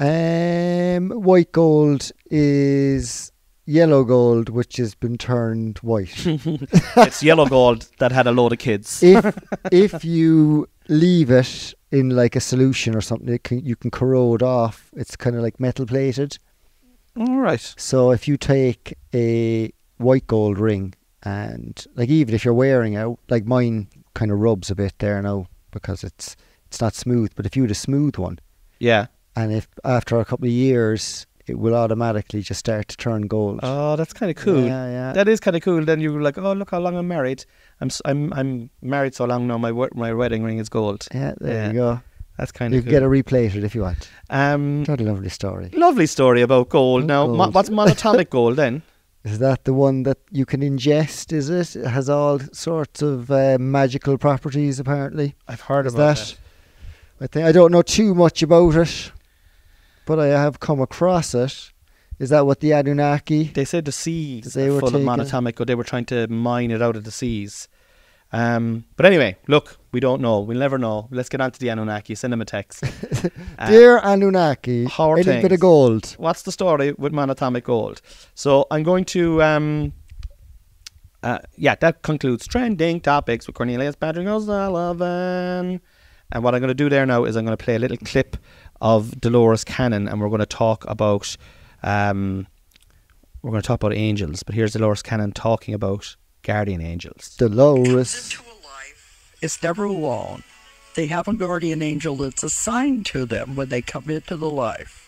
[SPEAKER 2] White gold is yellow gold, which has been turned white.
[SPEAKER 3] It's yellow gold that had a load of kids.
[SPEAKER 2] If you leave it in like a solution or something, you can corrode off. It's kind of like metal plated.
[SPEAKER 3] All right.
[SPEAKER 2] So if you take a white gold ring, and like even if you're wearing out, like mine kind of rubs a bit there now because it's not smooth, but if you had a smooth one, and if after a couple of years it will automatically just start to turn gold.
[SPEAKER 3] Oh, that's kind of cool.
[SPEAKER 2] Yeah.
[SPEAKER 3] That is kind of cool. Then you're like, oh, look how long I'm married. I'm married so long now. My wedding ring is gold.
[SPEAKER 2] Yeah, there you go.
[SPEAKER 3] That's kind of cool.
[SPEAKER 2] You can get it replated if you want. What a lovely story.
[SPEAKER 3] Lovely story about gold. Now,
[SPEAKER 2] gold.
[SPEAKER 3] What's monatomic gold then?
[SPEAKER 2] Is that the one that you can ingest, is it? It has all sorts of magical properties, apparently.
[SPEAKER 3] I've heard about that.
[SPEAKER 2] I don't know too much about it. but I have come across it. Is that what the Anunnaki?
[SPEAKER 3] They said the seas
[SPEAKER 2] They
[SPEAKER 3] are
[SPEAKER 2] were
[SPEAKER 3] full of
[SPEAKER 2] taking-
[SPEAKER 3] monatomic, or they were trying to mine it out of the seas. But anyway, look, we don't know. We'll never know. Let's get on to the Anunnaki. Send them a text.
[SPEAKER 2] Dear Anunnaki,
[SPEAKER 3] how are
[SPEAKER 2] any bit
[SPEAKER 3] things?
[SPEAKER 2] of gold.
[SPEAKER 3] What's the story with monatomic gold? So I'm going to... that concludes Trending Topics with Cornelius Patrick O'Sullivan. And what I'm going to do there now is I'm going to play a little clip of Dolores Cannon, and we're going to talk about angels. But here's Dolores Cannon talking about guardian angels.
[SPEAKER 2] Dolores.
[SPEAKER 4] Into a life is never alone. They have a guardian angel that's assigned to them when they come into the life.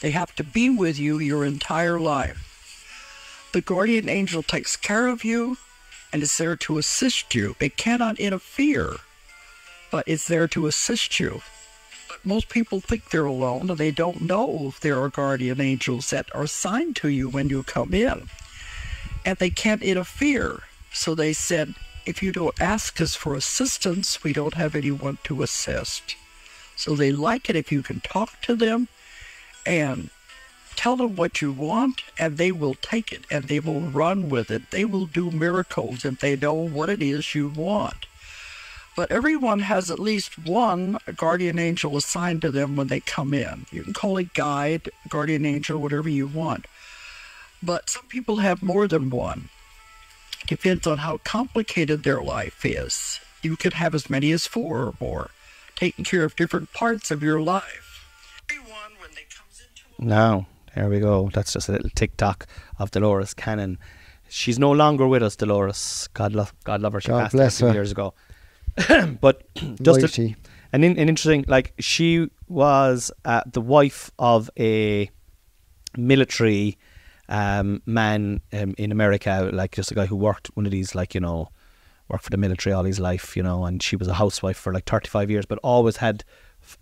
[SPEAKER 4] They have to be with you your entire life. The guardian angel takes care of you and is there to assist you. It cannot interfere, but it's there to assist you. But most people think they're alone, and they don't know if there are guardian angels that are assigned to you when you come in. And they can't interfere. So they said, if you don't ask us for assistance, we don't have anyone to assist. So they like it if you can talk to them and tell them what you want, and they will take it, and they will run with it. They will do miracles if they know what it is you want. But everyone has at least one guardian angel assigned to them when they come in. You can call it guide, guardian angel, whatever you want. But some people have more than one. Depends on how complicated their life is. You could have as many as 4 or more, taking care of different parts of your life. Everyone, when they comes into
[SPEAKER 3] Now, there we go. That's just a little TikTok of Dolores Cannon. She's no longer with us, Dolores. God love her. She
[SPEAKER 2] God
[SPEAKER 3] passed
[SPEAKER 2] bless
[SPEAKER 3] a few
[SPEAKER 2] her.
[SPEAKER 3] years ago. But just
[SPEAKER 2] Mighty.
[SPEAKER 3] an interesting, like, she was the wife of a military man in America, like just a guy who worked one of these, like, worked for the military all his life, and she was a housewife for like 35 years, but always had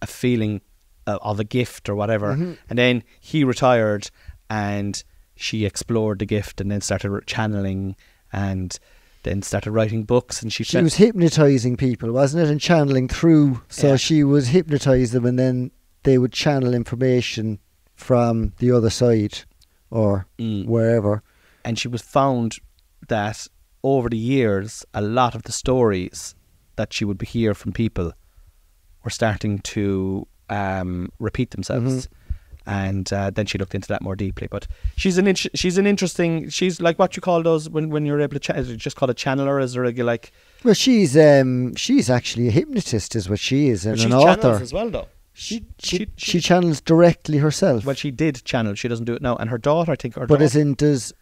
[SPEAKER 3] a feeling of a gift or whatever.
[SPEAKER 2] Mm-hmm.
[SPEAKER 3] And then he retired, and she explored the gift, and then started channeling, and then started writing books. And
[SPEAKER 2] She was hypnotizing people, wasn't it? And channeling through. So
[SPEAKER 3] Yeah.
[SPEAKER 2] she would hypnotize them, and then they would channel information from the other side or wherever.
[SPEAKER 3] And she was found that over the years, a lot of the stories that she would hear from people were starting to repeat themselves. And then she looked into that more deeply. But she's an interesting. She's like what you call those when you're able to is it just called a channeler? Is there like?
[SPEAKER 2] Well, she's actually a hypnotist, is what she is, and
[SPEAKER 3] She
[SPEAKER 2] an
[SPEAKER 3] channels
[SPEAKER 2] author.
[SPEAKER 3] as well, though.
[SPEAKER 2] She channels directly herself.
[SPEAKER 3] Well, she did channel. She doesn't do it now. And her daughter, I think,
[SPEAKER 2] But as in, does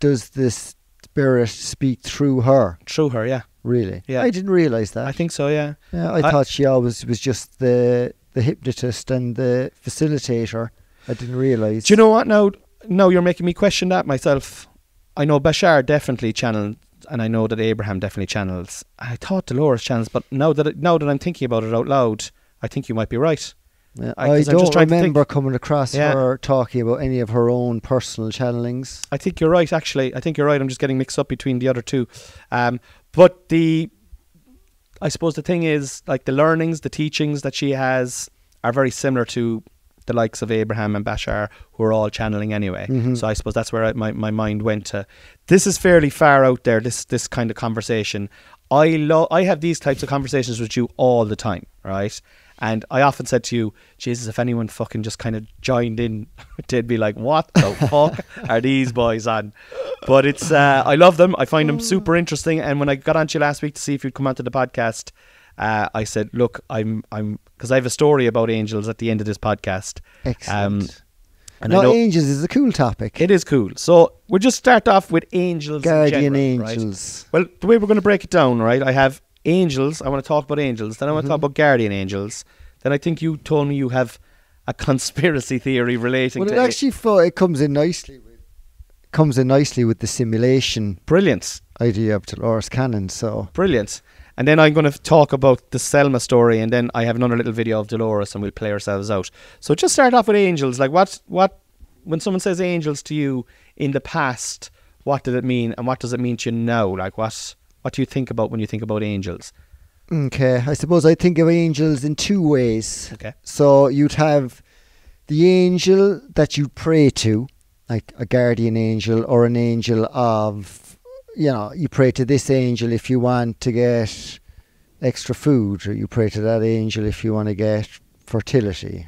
[SPEAKER 2] this spirit speak through her?
[SPEAKER 3] through her, yeah.
[SPEAKER 2] Really?
[SPEAKER 3] Yeah.
[SPEAKER 2] I didn't realise that.
[SPEAKER 3] I think so, yeah.
[SPEAKER 2] Yeah, I thought she always was just the hypnotist and the facilitator. I didn't realise.
[SPEAKER 3] Do you know what? Now you're making me question that myself. I know Bashar definitely channeled, and I know that Abraham definitely channels. I thought Dolores channels, but now that I'm thinking about it out loud, I think you might be right.
[SPEAKER 2] Yeah,
[SPEAKER 3] 'cause
[SPEAKER 2] I
[SPEAKER 3] I'm just
[SPEAKER 2] don't
[SPEAKER 3] trying to think.
[SPEAKER 2] remember coming across
[SPEAKER 3] Yeah.
[SPEAKER 2] her talking about any of her own personal channelings.
[SPEAKER 3] I think you're right, actually. I think you're right. I'm just getting mixed up between the other two. But I suppose the thing is, like, the learnings, the teachings that she has are very similar to the likes of Abraham and Bashar, who are all channeling anyway. So I suppose that's where my mind went to. This is fairly far out there, this kind of conversation. I have these types of conversations with you all the time, right? And I often said to you, Jesus, if anyone fucking just kind of joined in, they'd be like, what the fuck are these boys on? But it's, I love them. I find them super interesting. And when I got on to you last week to see if you'd come onto the podcast, I said, look, I'm, because I have a story about angels at the end of this podcast.
[SPEAKER 2] Excellent.
[SPEAKER 3] And
[SPEAKER 2] No,
[SPEAKER 3] I know
[SPEAKER 2] angels is a cool topic.
[SPEAKER 3] it is cool. So we'll just start off with angels. in
[SPEAKER 2] Guardian
[SPEAKER 3] general, right?
[SPEAKER 2] angels.
[SPEAKER 3] Well, the way we're going to break it down, right? I have angels. I want to talk about angels. Then I want to talk about guardian angels. Then I think you told me you have a conspiracy theory relating
[SPEAKER 2] Well,
[SPEAKER 3] to
[SPEAKER 2] it actually it comes in nicely with the simulation
[SPEAKER 3] Brilliant.
[SPEAKER 2] idea of Dolores Cannon. So
[SPEAKER 3] Brilliant. And then I'm going to talk about the Selma story, and then I have another little video of Dolores, and we'll play ourselves out. So just start off with angels. Like, what when someone says angels to you in the past, what did it mean, and what does it mean to you now? Like, what do you think about when you think about angels?
[SPEAKER 2] okay, I suppose I think of angels in two ways.
[SPEAKER 3] Okay.
[SPEAKER 2] So you'd have the angel that you pray to, like a guardian angel or an angel of, you pray to this angel if you want to get extra food, or you pray to that angel if you want to get fertility,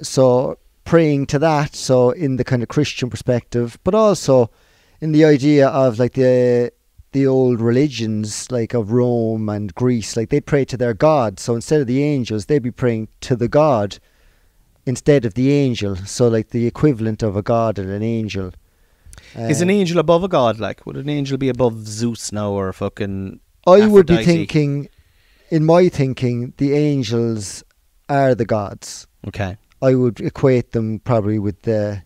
[SPEAKER 2] so praying to that, so in the kind of Christian perspective, but also in the idea of like the old religions like of Rome and Greece, like they'd pray to their god, so instead of the angels they'd be praying to the god instead of the angel, so like the equivalent of a god and an angel.
[SPEAKER 3] Is an angel above a god? Like, would an angel be above Zeus now, or fucking
[SPEAKER 2] I would be
[SPEAKER 3] Aphrodite?
[SPEAKER 2] thinking, in my thinking, the angels are the gods.
[SPEAKER 3] Okay.
[SPEAKER 2] I would equate them probably with they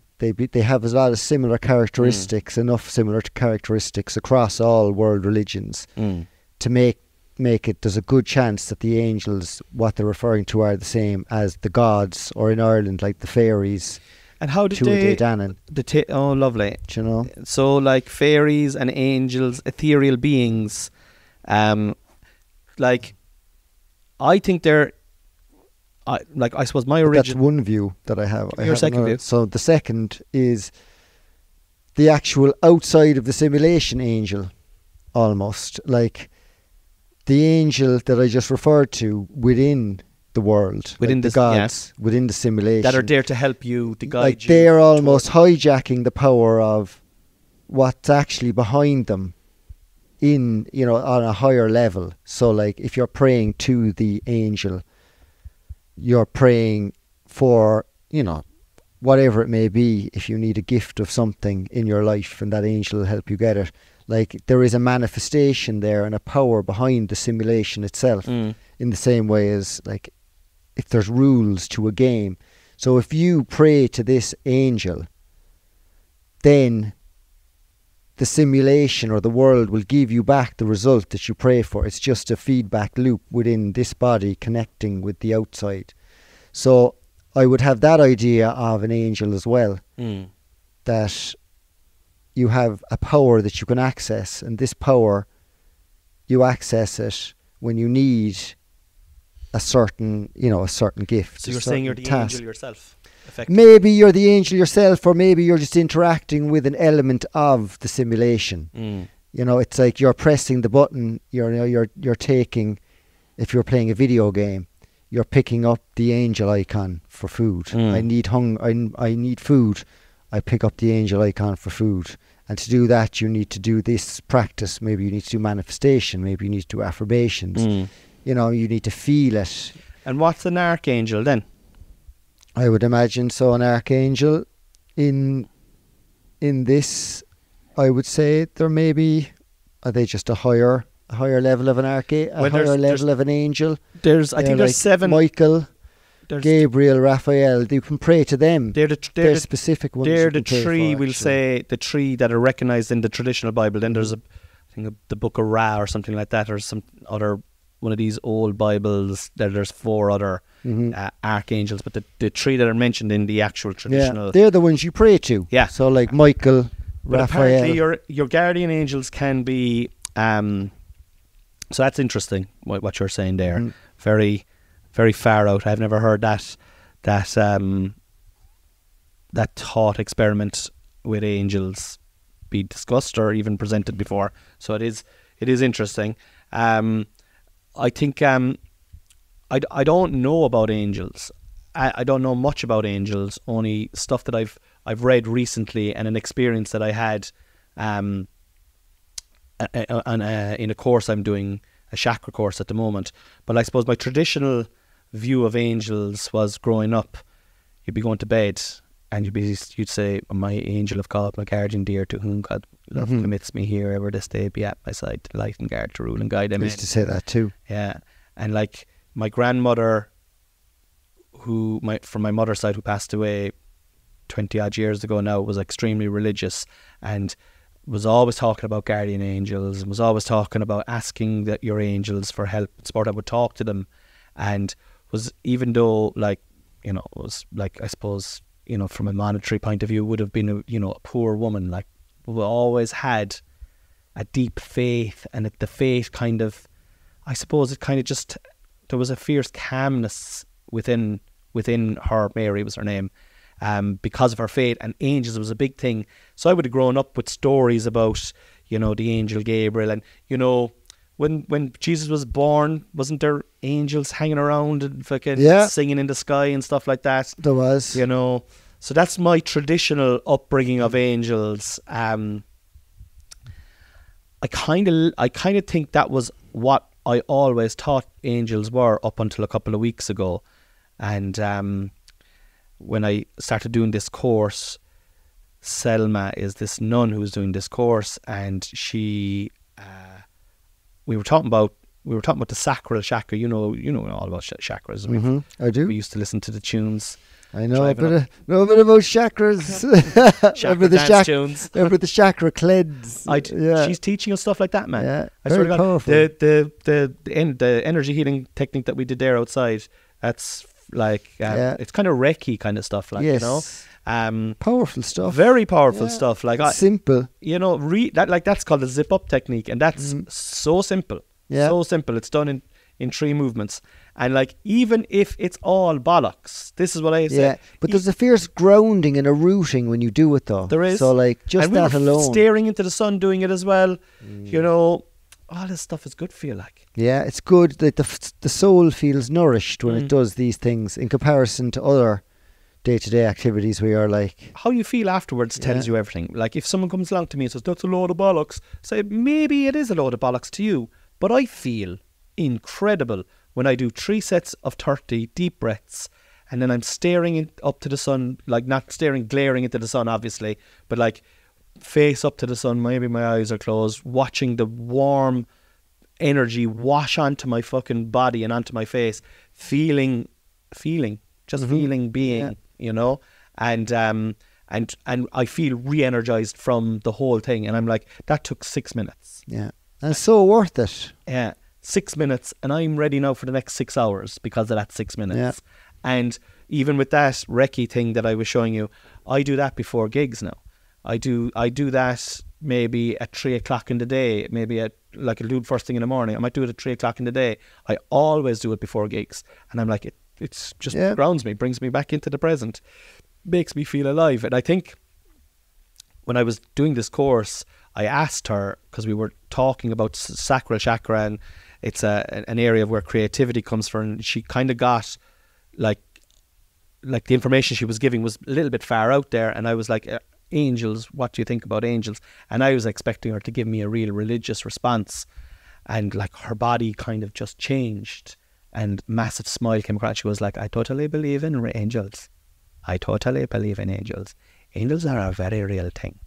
[SPEAKER 2] have a lot of similar characteristics, enough similar characteristics across all world religions to make it. There's a good chance that the angels, what they're referring to, are the same as the gods, or in Ireland like the fairies.
[SPEAKER 3] And how did oh, lovely.
[SPEAKER 2] Do you know?
[SPEAKER 3] So like fairies and angels, ethereal beings. Like, I think they're, I suppose my
[SPEAKER 2] That's
[SPEAKER 3] original.
[SPEAKER 2] one view that I have.
[SPEAKER 3] Your second view.
[SPEAKER 2] So the second is the actual outside of the simulation angel, almost like the angel that I just referred to within the world,
[SPEAKER 3] Within
[SPEAKER 2] like the
[SPEAKER 3] this-
[SPEAKER 2] gods, within the simulation,
[SPEAKER 3] that are there to help you, to guide
[SPEAKER 2] like
[SPEAKER 3] you.
[SPEAKER 2] they're almost hijacking the power of what's actually behind them in, on a higher level. So like if you're praying to the angel, you're praying for, whatever it may be. If you need a gift of something in your life, and that angel will help you get it, like there is a manifestation there and a power behind the simulation itself, in the same way as like if there's rules to a game. So if you pray to this angel, then the simulation or the world will give you back the result that you pray for. It's just a feedback loop within this body connecting with the outside. So I would have that idea of an angel as well, that you have a power that you can access, and this power, you access it when you need a certain gift.
[SPEAKER 3] So
[SPEAKER 2] a
[SPEAKER 3] you're saying you're the
[SPEAKER 2] task.
[SPEAKER 3] angel yourself, effectively.
[SPEAKER 2] Maybe you're the angel yourself, or maybe you're just interacting with an element of the simulation. It's like you're pressing the button. You're taking, if you're playing a video game, you're picking up the angel icon for food. I need I need food. I pick up the angel icon for food. And to do that, you need to do this practice. Maybe you need to do manifestation. Maybe you need to do affirmations. You need to feel it.
[SPEAKER 3] And what's an archangel then?
[SPEAKER 2] I would imagine so. An archangel in this, I would say there may be. Are they just a higher level of an higher level of an angel?
[SPEAKER 3] I think there's
[SPEAKER 2] like
[SPEAKER 3] 7.
[SPEAKER 2] Michael, Gabriel, Raphael. You can pray to them.
[SPEAKER 3] They're
[SPEAKER 2] They're specific ones.
[SPEAKER 3] They're
[SPEAKER 2] you
[SPEAKER 3] the
[SPEAKER 2] can pray
[SPEAKER 3] three,
[SPEAKER 2] for,
[SPEAKER 3] we'll
[SPEAKER 2] actually.
[SPEAKER 3] say, the three that are recognised in the traditional Bible. Then there's the Book of Ra or something like that, or some other one of these old Bibles. There's 4 other archangels, but the 3 that are mentioned in the actual traditional.
[SPEAKER 2] Yeah, they're the ones you pray to.
[SPEAKER 3] Yeah.
[SPEAKER 2] So like Michael,
[SPEAKER 3] But
[SPEAKER 2] Raphael.
[SPEAKER 3] apparently your guardian angels can be. So that's interesting. What you're saying there. Very, very far out. I've never heard that thought experiment with angels be discussed or even presented before. So it is interesting. I think I don't know about angels. I don't know much about angels. Only stuff that I've read recently, and an experience that I had in a course I'm doing, a chakra course at the moment. But I suppose my traditional view of angels was, growing up, you'd be going to bed and you'd say, "My angel of God, my guardian dear, to whom God love commits me here ever this day, be at my side, to light and guard, to rule and guide."
[SPEAKER 2] I used to say that too.
[SPEAKER 3] Yeah, and like my grandmother, from my mother's side, who passed away 20 odd years ago now, was extremely religious and was always talking about guardian angels, and was always talking about asking your angels for help and support. I would talk to them, and was, even though it was like, I suppose, from a monetary point of view, would have been a poor woman, like, we always had a deep faith, and the faith kind of, I suppose, it kind of just, there was a fierce calmness within within her. Mary was her name, because of her faith, and angels was a big thing. So I would have grown up with stories about, you know, the angel Gabriel, and you know, when Jesus was born, wasn't there angels hanging around and fucking singing in the sky and stuff like that?
[SPEAKER 2] There was,
[SPEAKER 3] you know. So that's my traditional upbringing of angels. I kind of think that was what I always thought angels were up until a couple of weeks ago, and when I started doing this course, Selma is this nun who's doing this course, and she, we were talking about the sacral chakra. You know all about chakras.
[SPEAKER 2] Mm-hmm. I do.
[SPEAKER 3] We used to listen to the tunes.
[SPEAKER 2] I know a bit about chakras.
[SPEAKER 3] Chakra dance tunes.
[SPEAKER 2] Remember the chakra cleds.
[SPEAKER 3] She's teaching us stuff like that, man.
[SPEAKER 2] Yeah,
[SPEAKER 3] I swear
[SPEAKER 2] very
[SPEAKER 3] to God,
[SPEAKER 2] powerful.
[SPEAKER 3] the energy healing technique that we did there outside, that's like, it's kind of Reiki kind of stuff, like,
[SPEAKER 2] yes.
[SPEAKER 3] you know.
[SPEAKER 2] Powerful stuff.
[SPEAKER 3] Very powerful stuff. Like,
[SPEAKER 2] simple.
[SPEAKER 3] You know, that's called the zip up technique, and that's so simple.
[SPEAKER 2] Yeah.
[SPEAKER 3] So simple. It's done in 3 movements. And like, even if it's all bollocks, this is what I say.
[SPEAKER 2] Yeah, but there's a fierce grounding and a rooting when you do it, though.
[SPEAKER 3] There is.
[SPEAKER 2] So like, just
[SPEAKER 3] and
[SPEAKER 2] that
[SPEAKER 3] we were
[SPEAKER 2] alone.
[SPEAKER 3] staring into the sun doing it as well. You know, all this stuff is good for you, like.
[SPEAKER 2] Yeah, it's good that the soul feels nourished when it does these things in comparison to other day-to-day activities where you're like...
[SPEAKER 3] How you feel afterwards tells you everything. Like, if someone comes along to me and says, that's a load of bollocks, say, maybe it is a load of bollocks to you, but I feel incredible when I do 3 sets of 30 deep breaths, and then I'm staring up to the sun, like not glaring into the sun, obviously, but like face up to the sun, maybe my eyes are closed, watching the warm energy wash onto my fucking body and onto my face, feeling, being, you know, and I feel re-energized from the whole thing, and I'm like, that took 6 minutes.
[SPEAKER 2] Yeah, and it's so worth it.
[SPEAKER 3] Yeah. 6 minutes, and I'm ready now for the next 6 hours because of that 6 minutes.
[SPEAKER 2] Yeah.
[SPEAKER 3] And even with that Reiki thing that I was showing you, I do that before gigs now. I do that maybe at 3 o'clock in the day, maybe I'll do it first thing in the morning. I might do it at 3 o'clock in the day. I always do it before gigs, and I'm like, it's just grounds me, brings me back into the present, makes me feel alive. And I think when I was doing this course, I asked her, because we were talking about sacral chakra, and it's an area of where creativity comes from, and she kind of got like the information she was giving was a little bit far out there, and I was like, angels, what do you think about angels? And I was expecting her to give me a real religious response, and like her body kind of just changed, and massive smile came across. She was like, I totally believe in angels. I totally believe in angels. Angels are a very real thing.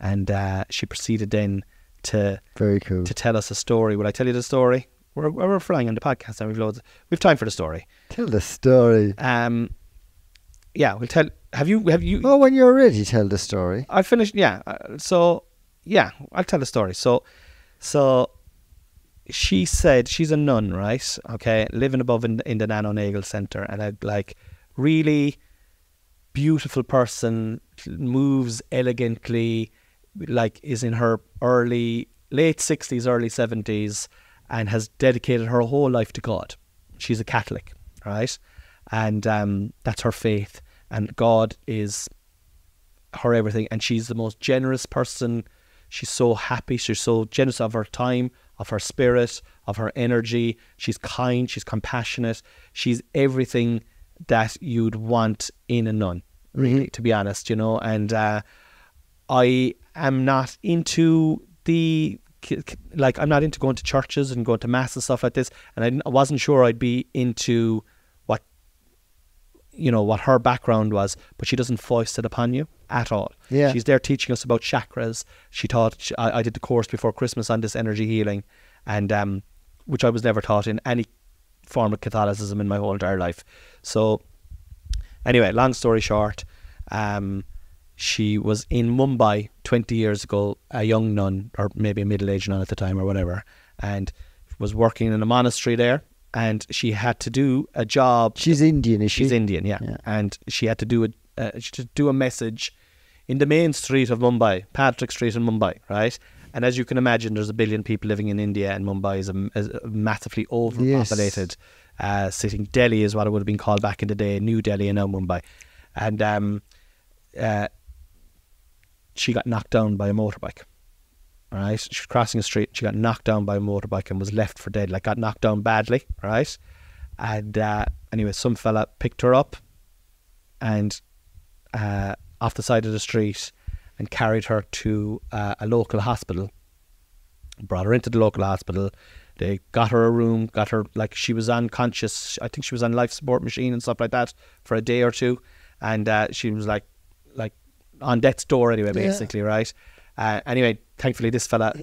[SPEAKER 3] And she proceeded then to
[SPEAKER 2] very cool
[SPEAKER 3] to tell us a story. Will I tell you the story? We're flying on the podcast, and we've time for the story.
[SPEAKER 2] Tell the story.
[SPEAKER 3] Yeah, we'll tell. Have you?
[SPEAKER 2] Oh, when you're ready, tell the story.
[SPEAKER 3] I finished. Yeah. I'll tell the story. So she said she's a nun, right? Okay, living above in the Nano Nagel Center, and a like really beautiful person, moves elegantly, like is in her late 60s, early 70s, and has dedicated her whole life to God. She's a Catholic, right? And that's her faith, and God is her everything, and she's the most generous person. She's so happy, she's so generous of her time, of her spirit, of her energy. She's kind, she's compassionate, she's everything that you'd want in a nun, really, to be honest, you know. And I am not into I'm not into going to churches and going to mass and stuff like this, and I wasn't sure I'd be into what her background was, but she doesn't foist it upon you at all.
[SPEAKER 2] Yeah.
[SPEAKER 3] She's there teaching us about chakras. She taught, I did the course before Christmas on this energy healing, and which I was never taught in any form of Catholicism in my whole entire life. So anyway, long story short, she was in Mumbai 20 years ago, a young nun, or maybe a middle-aged nun at the time or whatever, and was working in a monastery there, and she had to do a job.
[SPEAKER 2] She's Indian, is she?
[SPEAKER 3] She's Indian, yeah. And she had to do a message in the main street of Mumbai, Patrick Street in Mumbai, right? And as you can imagine, there's 1 billion people living in India, and Mumbai is a massively overpopulated sitting Delhi is what it would have been called back in the day, New Delhi and now Mumbai. And she got knocked down by a motorbike. Right, she was crossing a street. She got knocked down by a motorbike and was left for dead. Like, got knocked down badly. Right, and anyway, some fella picked her up and off the side of the street and carried her to a local hospital. Brought her into the local hospital. They got her a room. Got her, like, she was unconscious. I think she was on life support machine and stuff like that for a day or two. And she was like on death's door anyway, basically. Yeah. Right. Anyway, thankfully this fella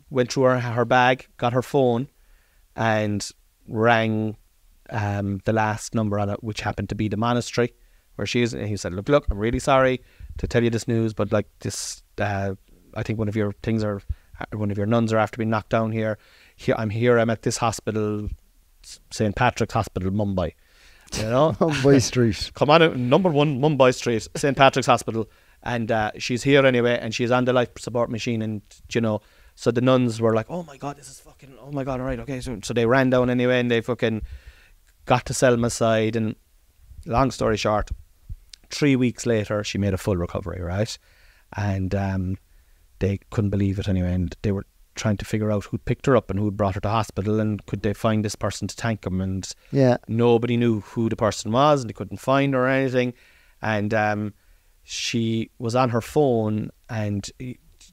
[SPEAKER 3] went through her bag, got her phone, and rang the last number on it, which happened to be the monastery where she is. And he said, look, I'm really sorry to tell you this news, but like this, I think one of your nuns are after being knocked down here. I'm at this hospital, St. Patrick's Hospital, Mumbai. You know,
[SPEAKER 2] Mumbai Street.
[SPEAKER 3] Come on, number 1 Mumbai Street, St. Patrick's Hospital. And she's here anyway, and she's on the life support machine, and you know, so the nuns were like, oh my god, this is fucking, oh my god, all right, okay. So they ran down anyway, and they fucking got to Selma's side, and long story short, 3 weeks later, she made a full recovery, right? And they couldn't believe it anyway, and they were trying to figure out who'd picked her up and who'd brought her to hospital, and could they find this person to thank them, and nobody knew who the person was, and they couldn't find her or anything. And she was on her phone, and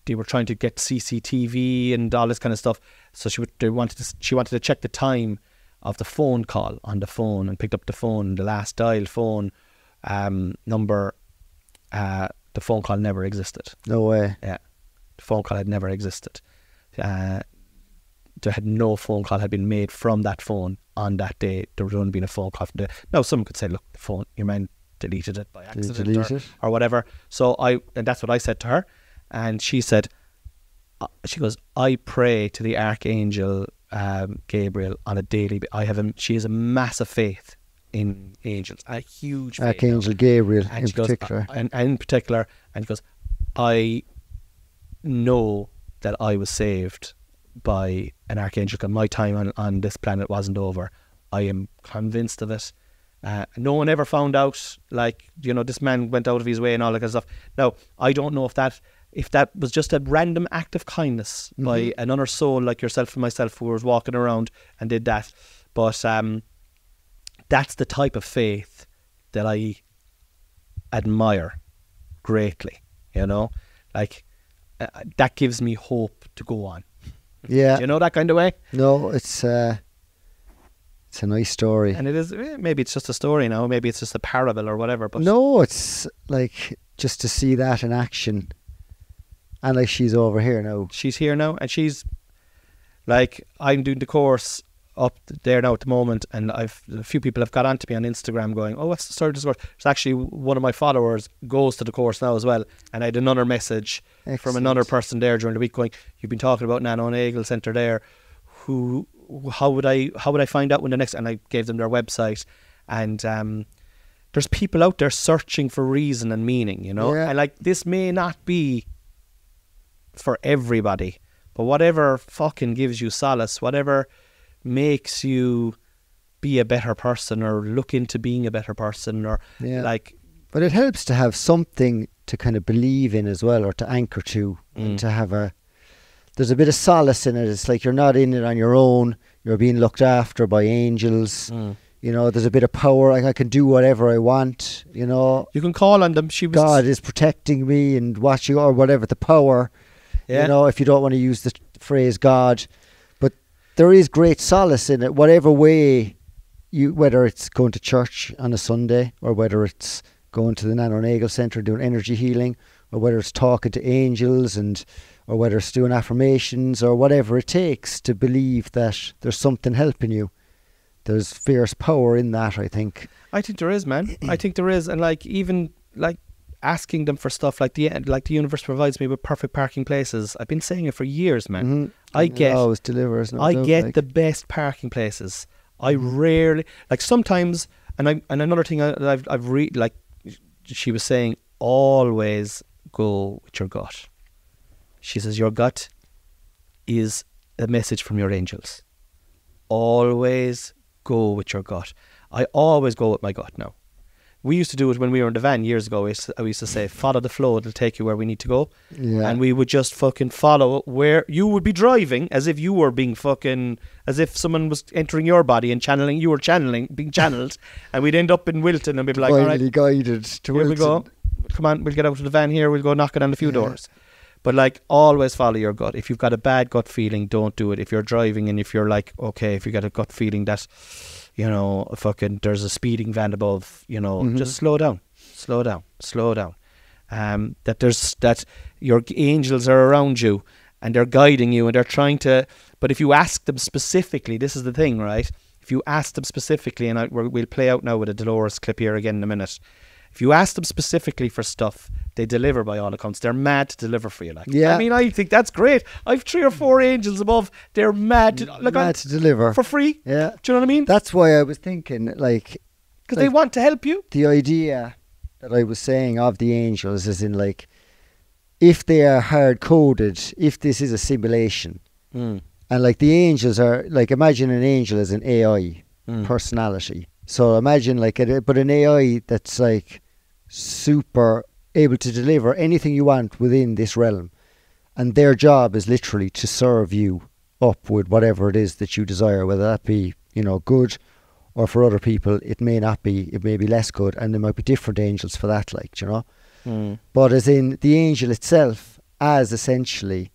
[SPEAKER 3] they were trying to get CCTV and all this kind of stuff. So she wanted to check the time of the phone call on the phone, and picked up the phone, the last dial phone number. The phone call never existed.
[SPEAKER 2] No way.
[SPEAKER 3] Yeah, the phone call had never existed. There had no phone call had been made from that phone on that day. There would only been a phone call from the. Now someone could say, look, the phone, your man deleted it by accident or whatever. So and that's what I said to her, and she said, she goes, I pray to the Archangel Gabriel on a daily basis. She has a massive faith in angels, a huge faith.
[SPEAKER 2] Archangel Gabriel
[SPEAKER 3] and
[SPEAKER 2] in particular.
[SPEAKER 3] And in particular, and he goes, I know that I was saved by an archangel, and my time on this planet wasn't over. I am convinced of it. No one ever found out, like, you know, this man went out of his way and all that kind of stuff. Now, I don't know if that was just a random act of kindness by another soul like yourself and myself who was walking around and did that. But that's the type of faith that I admire greatly, you know? Like, that gives me hope to go on.
[SPEAKER 2] Yeah.
[SPEAKER 3] Do you know that kind of way?
[SPEAKER 2] No, it's a nice story.
[SPEAKER 3] And it is, maybe it's just a story now, maybe it's just a parable or whatever. But
[SPEAKER 2] no, it's like just to see that in action. And like, she's over here now.
[SPEAKER 3] She's here now, and she's like, I'm doing the course up there now at the moment, and a few people have got onto me on Instagram going, oh, what's the story of this course? It's actually one of my followers goes to the course now as well, and I had another message from another person there during the week going, you've been talking about Nano and Eagle Centre there, how would I find out when the next, and I gave them their website, and there's people out there searching for reason and meaning, you know, and like, this may not be for everybody, but whatever fucking gives you solace, whatever makes you be a better person or look into being a better person, or like,
[SPEAKER 2] but it helps to have something to kind of believe in as well, or to anchor to, and to have there's a bit of solace in it. It's like you're not in it on your own, you're being looked after by angels. You know, there's a bit of power. Like, I can do whatever I want, you know,
[SPEAKER 3] you can call on them.
[SPEAKER 2] God is protecting me and watching, or whatever, the power, you know, if you don't want to use the phrase God. There is great solace in it, whatever way whether it's going to church on a Sunday, or whether it's going to the Nano and Eagle Centre doing energy healing, or whether it's talking to angels, or whether it's doing affirmations, or whatever it takes to believe that there's something helping you. There's fierce power in that, I think.
[SPEAKER 3] I think there is, man. I think there is, and like, even like asking them for stuff, like the universe provides me with perfect parking places. I've been saying it for years, man. I get
[SPEAKER 2] always delivers.
[SPEAKER 3] The best parking places. I rarely, like, sometimes, and another thing I've read, like she was saying, always go with your gut. She says your gut is a message from your angels. Always go with your gut. I always go with my gut now. We used to do it when we were in the van years ago. We used to say, follow the flow, it'll take you where we need to go.
[SPEAKER 2] Yeah.
[SPEAKER 3] And we would just fucking follow where you would be driving, as if you were being fucking, as if someone was entering your body and channeling, you were being channeled. And we'd end up in Wilton and we'd be like, all right,
[SPEAKER 2] guided to
[SPEAKER 3] here
[SPEAKER 2] Wilton.
[SPEAKER 3] we go. Come on, we'll get out of the van here. We'll go knocking on a few doors. But like, always follow your gut. If you've got a bad gut feeling, don't do it. If you're driving and if you're like, okay, if you got a gut feeling that, you know, fucking there's a speeding van above, you know, just slow down. That your angels are around you and they're guiding you and they're trying to. But if you ask them specifically, this is the thing, right? If you ask them specifically, and we'll play out now with a Dolores clip here again in a minute. If you ask them specifically for stuff, they deliver by all accounts. They're mad to deliver for you. Like,
[SPEAKER 2] yeah.
[SPEAKER 3] I mean, I think that's great. I've 3 or 4 angels above. They're mad to
[SPEAKER 2] deliver
[SPEAKER 3] for free.
[SPEAKER 2] Yeah.
[SPEAKER 3] Do you know what I mean?
[SPEAKER 2] That's why I was thinking, like,
[SPEAKER 3] because they want to help you.
[SPEAKER 2] The idea that I was saying of the angels is in like, if they are hard coded, if this is a simulation, and like the angels are like, imagine an angel as an AI personality. So imagine like but an AI that's like super able to deliver anything you want within this realm, and their job is literally to serve you up with whatever it is that you desire, whether that be, you know, good, or for other people it may not be, it may be less good, and there might be different angels for that, like, you know. But as in the angel itself, as essentially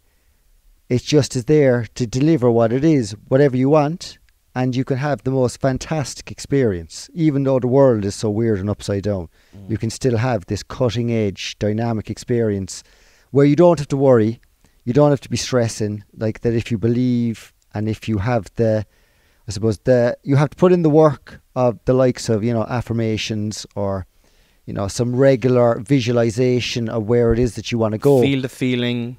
[SPEAKER 2] it just is there to deliver what it is, whatever you want, and you can have the most fantastic experience. Even though the world is so weird and upside down, you can still have this cutting edge, dynamic experience where you don't have to worry, you don't have to be stressing, like that if you believe and if you have you have to put in the work of the likes of, you know, affirmations or, you know, some regular visualization of where it is that you want to go.
[SPEAKER 3] Feel the feeling.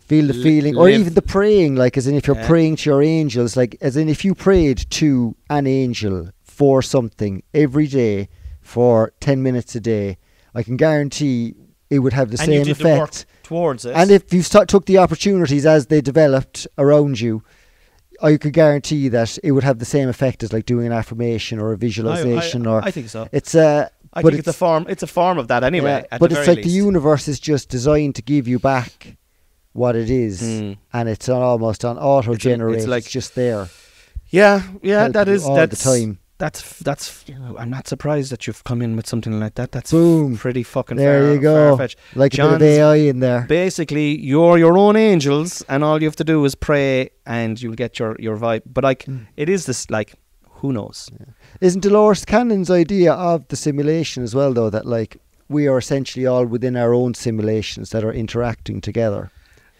[SPEAKER 2] Or even the praying, like as in if you're praying to your angels, like as in if you prayed to an angel for something every day for 10 minutes a day, I can guarantee it would have the same effect.
[SPEAKER 3] The work towards it.
[SPEAKER 2] And if you took the opportunities as they developed around you, I could guarantee that it would have the same effect as like doing an affirmation or a visualization.
[SPEAKER 3] I think so.
[SPEAKER 2] I
[SPEAKER 3] think it's a form. It's a form of that anyway.
[SPEAKER 2] Yeah, but it's like the universe is just designed to give you back what it is, and it's almost on auto generate. It's like just there.
[SPEAKER 3] Yeah, that's
[SPEAKER 2] all the time.
[SPEAKER 3] That's. I'm not surprised that you've come in with something like that. That's
[SPEAKER 2] boom,
[SPEAKER 3] pretty fucking.
[SPEAKER 2] There you go.
[SPEAKER 3] Far-fetched.
[SPEAKER 2] Like John's, a bit of AI in there.
[SPEAKER 3] Basically, you're your own angels, and all you have to do is pray, and you'll get your vibe. But like, it is this like. Who knows?
[SPEAKER 2] Yeah. Isn't Dolores Cannon's idea of the simulation as well, though, that like we are essentially all within our own simulations that are interacting together?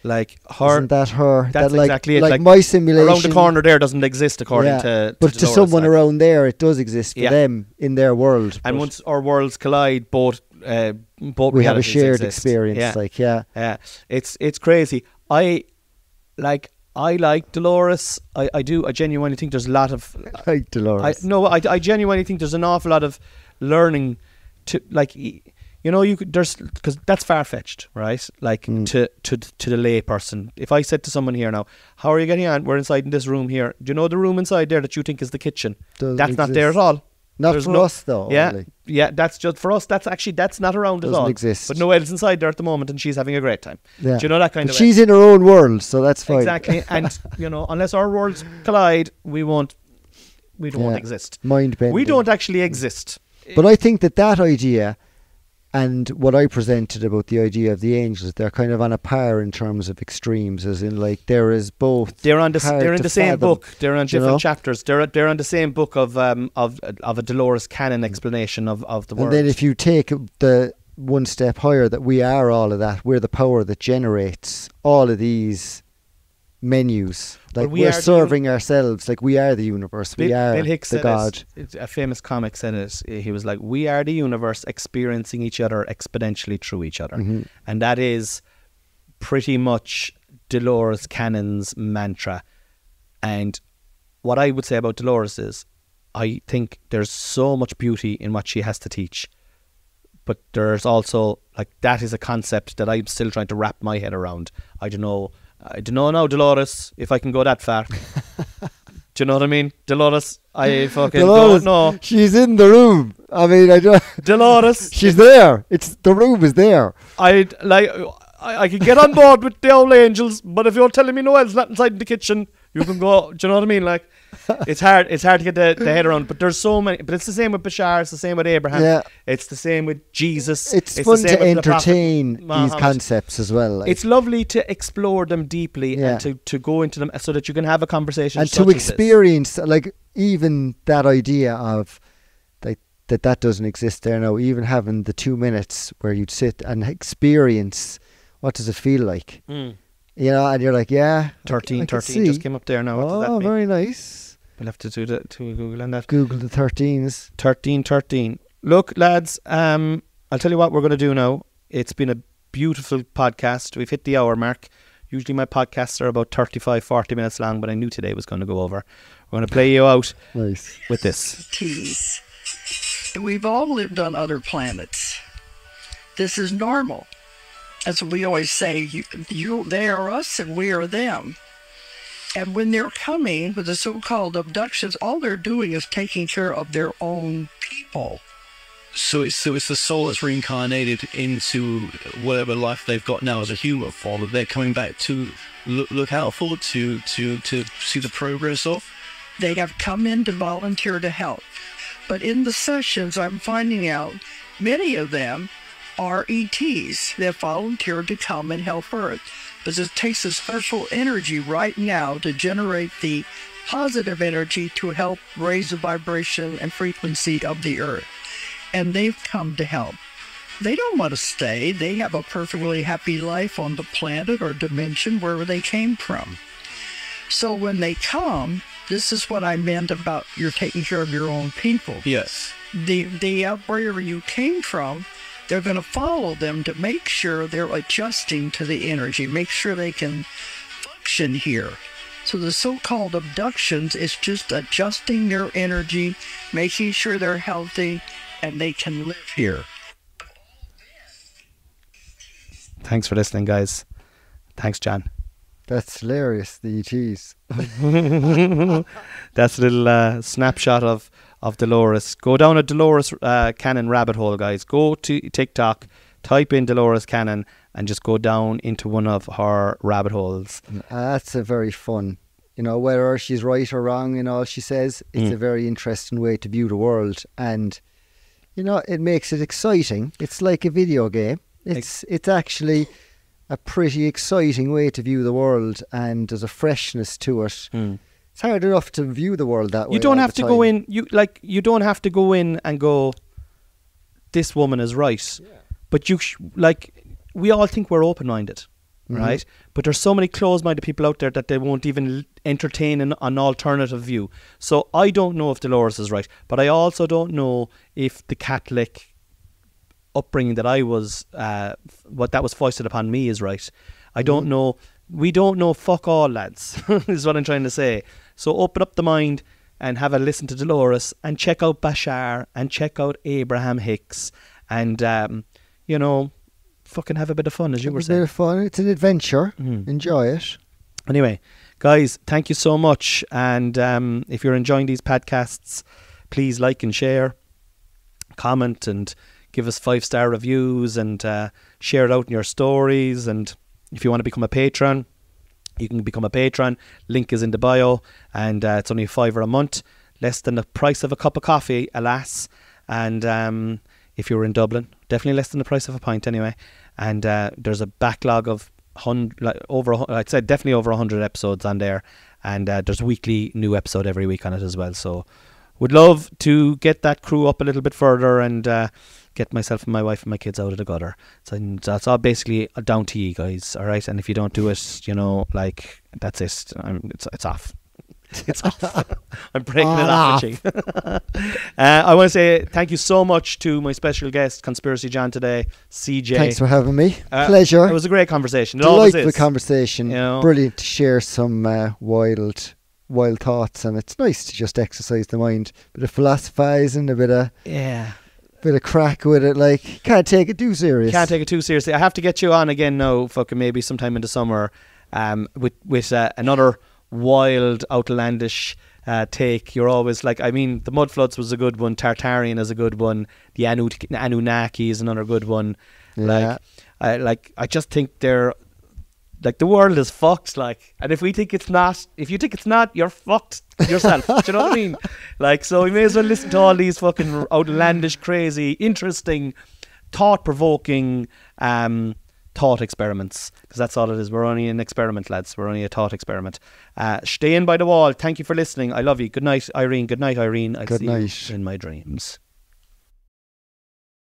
[SPEAKER 3] Like her,
[SPEAKER 2] isn't that her?
[SPEAKER 3] That's
[SPEAKER 2] that, like,
[SPEAKER 3] exactly it.
[SPEAKER 2] Like my simulation
[SPEAKER 3] around the corner there doesn't exist according to
[SPEAKER 2] but
[SPEAKER 3] Dolores,
[SPEAKER 2] to someone
[SPEAKER 3] like.
[SPEAKER 2] Around there, it does exist for them in their world.
[SPEAKER 3] And once our worlds collide, both
[SPEAKER 2] we have a shared experience.
[SPEAKER 3] It's crazy. I like Dolores. I do. I genuinely think there's a lot of.
[SPEAKER 2] I like Dolores.
[SPEAKER 3] I genuinely think there's an awful lot of learning to, like, you know, because that's far fetched, right? Like to the lay person. If I said to someone here now, how are you getting on? We're inside in this room here. Do you know the room inside there that you think is the kitchen? That's not there at all.
[SPEAKER 2] Not for us though.
[SPEAKER 3] Yeah, that's just for us. That's not around at all.
[SPEAKER 2] Doesn't exist.
[SPEAKER 3] But Noelle's inside there at the moment, and she's having a great time.
[SPEAKER 2] Yeah.
[SPEAKER 3] Do you know that kind of?
[SPEAKER 2] She's in her own world, so that's fine.
[SPEAKER 3] Exactly, and you know, unless our worlds collide, we don't exist.
[SPEAKER 2] Mind bending.
[SPEAKER 3] We don't actually exist.
[SPEAKER 2] But I think that idea, and what I presented about the idea of the angels, they're kind of on a par in terms of extremes, as in like there is both.
[SPEAKER 3] They're in the same book. They're on different chapters. They're on the same book of a Dolores Cannon explanation of the world.
[SPEAKER 2] And then if you take the one step higher, that we are all of that. We're the power that generates all of these menus. Like we're serving ourselves. Like we are the universe. We are
[SPEAKER 3] Bill Hicks
[SPEAKER 2] the God.
[SPEAKER 3] A famous comic said it. He was like, "We are the universe experiencing each other exponentially through each other," and that is pretty much Dolores Cannon's mantra. And what I would say about Dolores is, I think there's so much beauty in what she has to teach, but there's also like that is a concept that I'm still trying to wrap my head around. I don't know now, Dolores, if I can go that far. Do you know what I mean? Dolores, I fucking
[SPEAKER 2] Dolores,
[SPEAKER 3] don't know.
[SPEAKER 2] she's in the room. I mean, I don't.
[SPEAKER 3] Dolores,
[SPEAKER 2] She's there. The room is there.
[SPEAKER 3] I can get on board with the old angels, but if you're telling me Noel's not inside the kitchen, you can go. Do you know what I mean? Like, it's hard to get the head around. But there's so many. But it's the same with Bashar. It's the same with Abraham.
[SPEAKER 2] Yeah.
[SPEAKER 3] It's the same with Jesus.
[SPEAKER 2] It's
[SPEAKER 3] the
[SPEAKER 2] fun
[SPEAKER 3] same
[SPEAKER 2] to
[SPEAKER 3] with the Prophet
[SPEAKER 2] entertain these
[SPEAKER 3] Muhammad.
[SPEAKER 2] concepts as well. Like.
[SPEAKER 3] It's lovely to explore them deeply
[SPEAKER 2] Yeah.
[SPEAKER 3] and to go into them so that you can have a conversation.
[SPEAKER 2] And
[SPEAKER 3] such
[SPEAKER 2] to
[SPEAKER 3] as this.
[SPEAKER 2] experience, like, even that idea of that doesn't exist there now. Even having the 2 minutes where you'd sit and experience what does it feel like.
[SPEAKER 3] Mm.
[SPEAKER 2] You know, and you're like, yeah.
[SPEAKER 3] 13
[SPEAKER 2] I can
[SPEAKER 3] 13 just
[SPEAKER 2] see.
[SPEAKER 3] came up there now. What does that
[SPEAKER 2] Oh,
[SPEAKER 3] mean?
[SPEAKER 2] very nice.
[SPEAKER 3] We'll have to do to Google and that.
[SPEAKER 2] Google the 13s.
[SPEAKER 3] 13. Look, lads, I'll tell you what we're going to do now. It's been a beautiful podcast. We've hit the hour mark. Usually my podcasts are about 35-40 minutes long, but I knew today was going to go over. We're going to play you out
[SPEAKER 2] Nice.
[SPEAKER 3] with this.
[SPEAKER 4] Tease. We've all lived on other planets. This is normal. As we always say, they are us and we are them. And when they're coming with the so-called abductions, all they're doing is taking care of their own people.
[SPEAKER 5] So it's the soul that's reincarnated into whatever life they've got now as a human form that they're coming back to look out for, to see the progress of.
[SPEAKER 4] They have come in to volunteer to help. But in the sessions, I'm finding out many of them are ETs that volunteered to come and help Earth. But it takes a special energy right now to generate the positive energy to help raise the vibration and frequency of the Earth. And they've come to help. They don't want to stay. They have a perfectly happy life on the planet or dimension wherever they came from. So when they come, this is what I meant about you're taking care of your own people.
[SPEAKER 5] Yes.
[SPEAKER 4] Wherever you came from, they're going to follow them to make sure they're adjusting to the energy, make sure they can function here. So the so-called abductions is just adjusting their energy, making sure they're healthy, and they can live here.
[SPEAKER 3] Thanks for listening, guys. Thanks, John.
[SPEAKER 2] That's hilarious, the ETs.
[SPEAKER 3] That's a little snapshot of Dolores. Go down a Dolores Cannon rabbit hole, guys. Go to TikTok, type in Dolores Cannon, and just go down into one of her rabbit holes.
[SPEAKER 2] That's a very fun. You know, whether she's right or wrong in all she says, it's a very interesting way to view the world. And, you know, it makes it exciting. It's like a video game. It's actually a pretty exciting way to view the world, and there's a freshness to it. It's hard enough to view the world that way.
[SPEAKER 3] You don't have to go in. You don't have to go in and go, this woman is right. Yeah. But we all think we're open-minded, right? But there's so many closed-minded people out there that they won't even entertain an alternative view. So I don't know if Dolores is right, but I also don't know if the Catholic upbringing that I was, what that was foisted upon me is right. I don't know. We don't know fuck all, lads, is what I'm trying to say. So open up the mind and have a listen to Dolores and check out Bashar and check out Abraham Hicks and, fucking have a bit of fun, as you were saying.
[SPEAKER 2] A bit of fun. It's an adventure. Enjoy it.
[SPEAKER 3] Anyway, guys, thank you so much. And if you're enjoying these podcasts, please like and share, comment, and give us 5-star reviews, and share it out in your stories. And if you want to become a patron, you can become a patron. Link is in the bio, and it's only $5 a month, less than the price of a cup of coffee, alas. And if you're in Dublin, definitely less than the price of a pint anyway. And there's a backlog of I'd say definitely over 100 episodes on there, and there's a weekly new episode every week on it as well. So would love to get that crew up a little bit further and get myself and my wife and my kids out of the gutter. So that's all basically down to you guys, all right? And if you don't do it, that's it. It's off. It's off. I'm breaking it off with you. I want to say thank you so much to my special guest, Conspiracy John, today, CJ.
[SPEAKER 2] Thanks for having me. Pleasure.
[SPEAKER 3] It was a great conversation. It always is.
[SPEAKER 2] Delightful conversation. Brilliant to share some wild thoughts, and it's nice to just exercise the mind. Bit of philosophizing, a bit of crack with it. Like, can't take it too serious.
[SPEAKER 3] Can't take it too seriously. I have to get you on again now, fucking maybe sometime in the summer, with another wild, outlandish take. You're always like, I mean, the Mudfloods was a good one. Tartarian is a good one. The Anunnaki is another good one.
[SPEAKER 2] Yeah.
[SPEAKER 3] I just think they're like, the world is fucked. Like, and if you think it's not, you're fucked yourself. Do you know what I mean? Like, so we may as well listen to all these fucking outlandish, crazy, interesting, thought-provoking thought experiments, because that's all it is. We're only an experiment, lads. We're only a thought experiment. Stay in by the wall. Thank you for listening. I love you. Good night, Irene. Good night, Irene. I'll see you in my dreams.